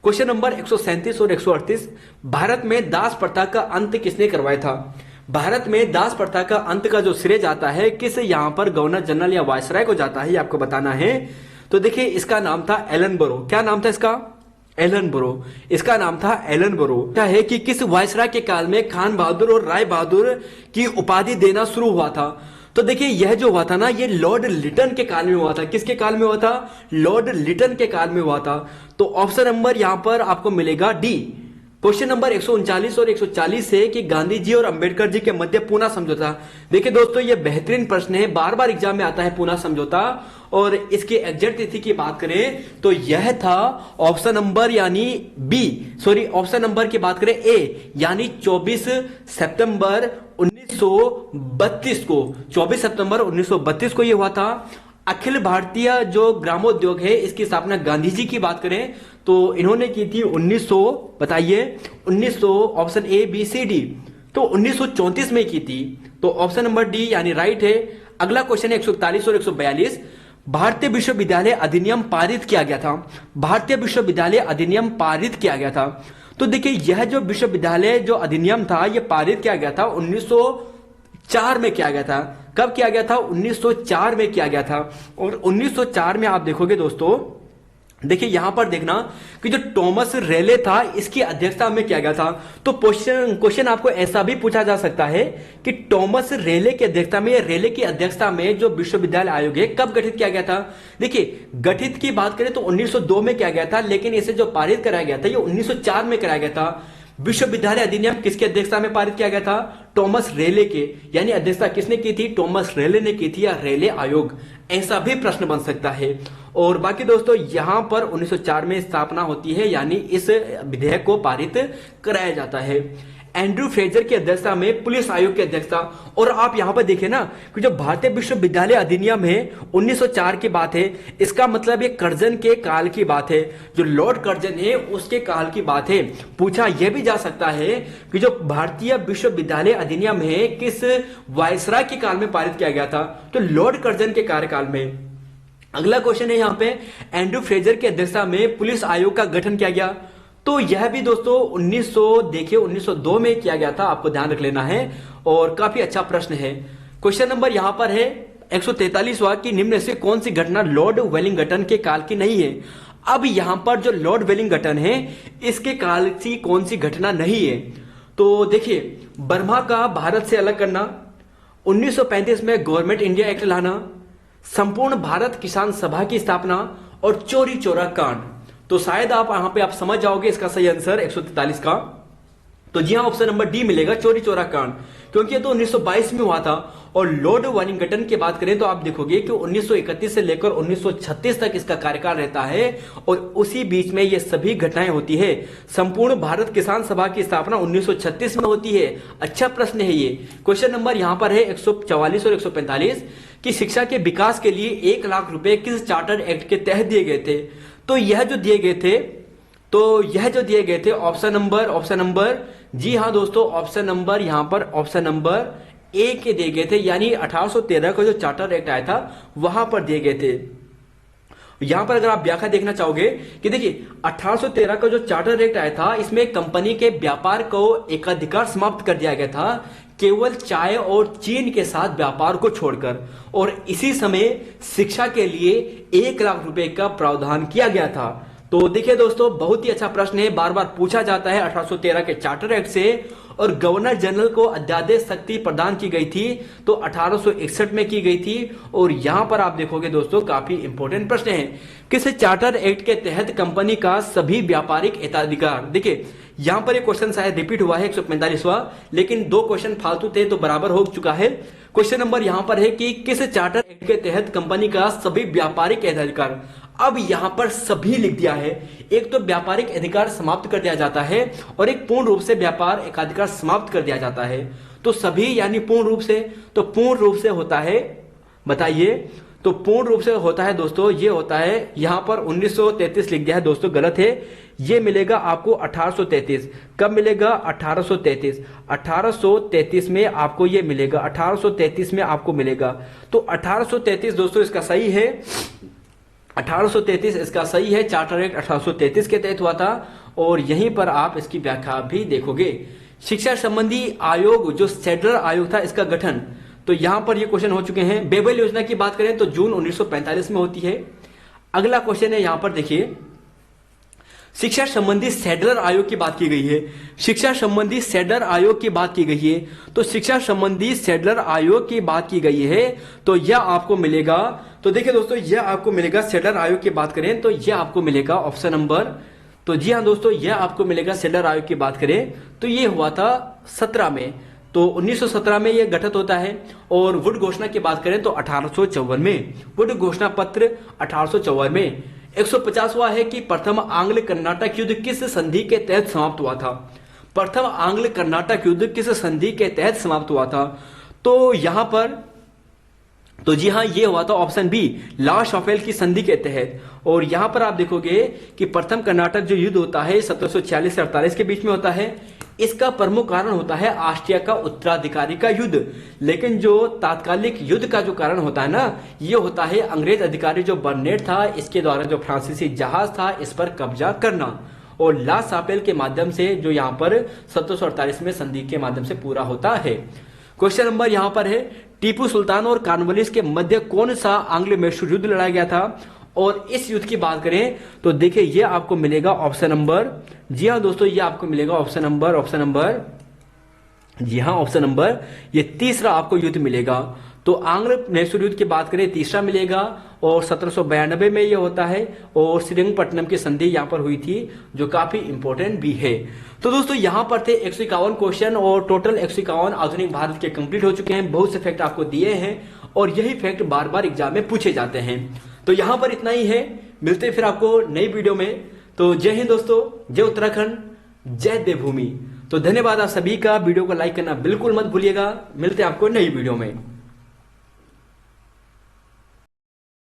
क्वेश्चन नंबर 137 और 138, भारत में दास प्रथा का अंत किसने करवाया था? भारत में दास प्रथा का अंत का जो श्रेय जाता है किस यहाँ पर गवर्नर जनरल या वायसराय को जाता है, ये आपको बताना है। तो देखिए इसका नाम था एलन बोरो। क्या नाम था इसका? एलन बोरो। इसका नाम था एलन बोरो। क्या है कि किस वायसराय के काल में खान बहादुर और राय बहादुर की उपाधि देना शुरू हुआ था? तो देखिए यह जो हुआ था ना, ये लॉर्ड लिटन के काल में हुआ था। किसके काल में हुआ था? लॉर्ड लिटन के काल में हुआ था। तो ऑप्शन नंबर यहां पर आपको मिलेगा डी। क्वेश्चन नंबर 139 और 140 है कि गांधी जी और अंबेडकर जी के मध्य पूना समझौता। देखिए दोस्तों ये बेहतरीन प्रश्न है, बार बार एग्जाम में आता है पूना समझौता। और इसकी एग्जैक्ट तिथि की बात करें तो यह था ऑप्शन नंबर यानी बी, सॉरी ऑप्शन नंबर की बात करें ए, यानी 24 सितंबर 1932 को, 24 सितंबर 1932 को यह हुआ था। अखिल भारतीय जो ग्रामोद्योग है इसकी स्थापना गांधी जी की बात करें तो इन्होंने की थी 1900, बताइए 1900, option A B C D, तो 1934 में की थी। तो ऑप्शन नंबर डी यानी राइट है। अगला क्वेश्चन है 141 और 142, भारतीय विश्वविद्यालय अधिनियम पारित किया गया था। भारतीय विश्वविद्यालय अधिनियम पारित किया गया था। तो देखिए यह जो विश्वविद्यालय जो अधिनियम था यह पारित किया गया था 1904 में किया गया था। कब किया गया था? 1904 में किया गया था। और 1904 में आप देखोगे दोस्तों, देखिए यहां पर देखना कि जो टॉमस रेले था इसकी अध्यक्षता में किया गया था। तो क्वेश्चन आपको ऐसा भी पूछा जा सकता है कि टॉमस रेले की अध्यक्षता में, रेले की अध्यक्षता में जो विश्वविद्यालय आयोग है कब गठित किया गया था? देखिए गठित की बात करें तो 1902 में किया गया था, लेकिन इसे जो पारित कराया गया था ये 1904 में कराया गया था। विश्वविद्यालय अधिनियम किसकी अध्यक्षता में पारित किया गया था? टॉमस रेले के, यानी अध्यक्षता किसने की थी? टॉमस रेले ने की थी, या रेले आयोग, ऐसा भी प्रश्न बन सकता है। और बाकी दोस्तों यहां पर 1904 में स्थापना होती है, यानी इस विधेयक को पारित कराया जाता है। एंड्रू फ्रेजर की अध्यक्षता में पुलिस आयोग की अध्यक्षता। और आप यहां पर देखिए ना कि जो भारतीय विश्वविद्यालय अधिनियम है 1904 की बात है, इसका मतलब ये कर्जन के काल की बात है, जो लॉर्ड कर्जन है उसके काल की बात है। पूछा यह भी जा सकता है कि जो भारतीय विश्वविद्यालय अधिनियम है किस वायसराय के काल में पारित किया गया था? तो लॉर्ड कर्जन के कार्यकाल में। अगला क्वेश्चन है यहां पे, एंड्रू फ्रेजर की अध्यक्षता में पुलिस आयोग का गठन किया गया। तो यह भी दोस्तों 1902 में किया गया था, आपको ध्यान रख लेना है। और काफी अच्छा प्रश्न है। क्वेश्चन नंबर यहां पर है 143वां कि निम्न से कौन सी घटना लॉर्ड वेलिंगटन के काल की नहीं है? अब यहां पर जो लॉर्ड वेलिंगटन है इसके काल की कौन सी घटना नहीं है? तो देखिए, बर्मा का भारत से अलग करना, 1935 में गवर्नमेंट इंडिया एक्ट लाना, संपूर्ण भारत किसान सभा की स्थापना और चोरी चोरा कांड। तो शायद आप यहां पे आप समझ जाओगे इसका सही आंसर 143 का। तो जी हाँ, ऑप्शन नंबर डी मिलेगा, चोरी चोरा कांड, क्योंकि ये तो 1922 में हुआ था। और लॉर्ड वेलिंगटन की बात करें तो आप देखोगे कि 1931 से लेकर 1936 तक इसका कार्यकाल रहता है और उसी बीच में ये सभी घटनाएं होती है। संपूर्ण भारत किसान सभा की स्थापना 1936 में होती है। अच्छा प्रश्न है ये। क्वेश्चन नंबर यहां पर है 144 और 145 कि शिक्षा के विकास के लिए 1 लाख रुपए किस चार्टर एक्ट के तहत दिए गए थे? तो यह जो दिए गए थे ऑप्शन नंबर जी हाँ दोस्तों, ऑप्शन नंबर यहां पर ऑप्शन नंबर ए के दिए गए थे, यानी 1813 का जो चार्टर एक्ट आया था वहां पर दिए गए थे। यहां पर अगर आप व्याख्या देखना चाहोगे कि देखिए 1813 का जो चार्टर एक्ट आया था इसमें कंपनी के व्यापार को एकाधिकार समाप्त कर दिया गया था, केवल चाय और चीन के साथ व्यापार को छोड़कर। और इसी समय शिक्षा के लिए 1 लाख रुपए का प्रावधान किया गया था। तो देखिए दोस्तों, बहुत ही अच्छा प्रश्न है, बार बार पूछा जाता है 1813 के चार्टर एक्ट से। और गवर्नर जनरल को अध्यादेश शक्ति प्रदान की गई थी तो 1861 में की गई थी। और यहां पर आप देखोगे दोस्तों, काफी इंपॉर्टेंट प्रश्न है, किस चार्टर एक्ट के तहत कंपनी का सभी व्यापारिक हिताधिकार। देखिए यहां पर एक क्वेश्चन शायद रिपीट हुआ है 145वां, लेकिन 2 क्वेश्चन फालतू थे तो बराबर हो चुका है। क्वेश्चन नंबर यहां पर है कि किस चार्टर एक्ट के तहत कंपनी का सभी व्यापारिक अधिकार। अब यहां पर सभी लिख दिया है, एक तो व्यापारिक अधिकार समाप्त कर दिया जाता है और एक पूर्ण रूप से व्यापार एकाधिकार समाप्त कर दिया जाता है। तो सभी यानी पूर्ण रूप से, तो पूर्ण रूप से होता है, बताइए, तो पूर्ण रूप से होता है दोस्तों, ये होता है यहां पर 1933 लिख दिया है दोस्तों, गलत है। ये मिलेगा आपको 1833। कब मिलेगा? 1833। 1833 में आपको ये मिलेगा, 1833 में आपको मिलेगा। तो 1833 दोस्तों इसका सही है, 1833 इसका सही है। चार्टर एक्ट 1833 के तहत हुआ था। और यहीं पर आप इसकी व्याख्या भी देखोगे। शिक्षा संबंधी आयोग जो सेडलर आयोग था इसका गठन, तो यहां पर ये क्वेश्चन हो चुके हैं। बेबल योजना की बात करें तो जून 1945 में होती है। अगला क्वेश्चन है, यहां पर देखिए, शिक्षा संबंधी सेडलर आयोग की बात की गई है। शिक्षा संबंधी सेडलर आयोग की बात की गई है, तो शिक्षा संबंधी सेडलर आयोग की बात की गई है तो यह आपको मिलेगा। तो देखिए दोस्तों, यह आपको मिलेगा, सेडलर आयोग की बात करें तो यह आपको मिलेगा ऑप्शन नंबर, तो जी हाँ दोस्तों, यह आपको मिलेगा। सेडलर आयोग की बात करें तो यह हुआ था 17 में, तो 1917 में यह गठित होता है। और वुड घोषणा की बात करें तो 1854 में, वुड घोषणा पत्र 1854 में। 150वां है कि प्रथम आंग्ल कर्नाटक युद्ध किस संधि के तहत समाप्त हुआ था? प्रथम आंग्ल कर्नाटक युद्ध किस संधि के तहत समाप्त हुआ था? तो यहां पर, तो जी हां, ये हुआ था ऑप्शन बी, ला शाफेल की संधि के तहत। और यहां पर आप देखोगे कि प्रथम कर्नाटक जो युद्ध होता है 1746 से 48 के बीच में होता है। इसका प्रमुख कारण होता है ऑस्ट्रिया का उत्तराधिकारी का युद्ध। लेकिन जो तात्कालिक युद्ध का जो कारण होता है ना, ये होता है अंग्रेज अधिकारी जो बर्नेट था, इसके द्वारा जो फ्रांसीसी जहाज था इस पर कब्जा करना। और ला शापेल के माध्यम से जो यहाँ पर 1748 में संधि के माध्यम से पूरा होता है। क्वेश्चन नंबर यहाँ पर है, टीपू सुल्तान और कॉर्नवालिस के मध्य कौन सा आंग्ल मैसूर युद्ध लड़ाया गया था? और इस युद्ध की बात करें तो देखिए ये आपको मिलेगा ऑप्शन नंबर, जी हाँ दोस्तों, ये आपको मिलेगा ऑप्शन नंबर, जी हाँ ऑप्शन नंबर, ये तीसरा आपको युद्ध मिलेगा। तो आंग्ल मैसूर युद्ध की बात करें तीसरा मिलेगा। और 1792 में ये होता है। और श्रीरंगपट्टनम की संधि यहाँ पर हुई थी जो काफी इंपॉर्टेंट भी है। तो दोस्तों यहाँ पर थे 151 क्वेश्चन और टोटल 151 आधुनिक भारत के कंप्लीट हो चुके हैं। बहुत से फैक्ट आपको दिए हैं और यही फैक्ट बार बार एग्जाम में पूछे जाते हैं। तो यहाँ पर इतना ही है, मिलते हैं फिर आपको नई वीडियो में। तो जय हिंद दोस्तों, जय उत्तराखंड, जय देवभूमि। तो धन्यवाद आप सभी का, वीडियो को लाइक करना बिल्कुल मत भूलिएगा। मिलते हैं आपको नई वीडियो में।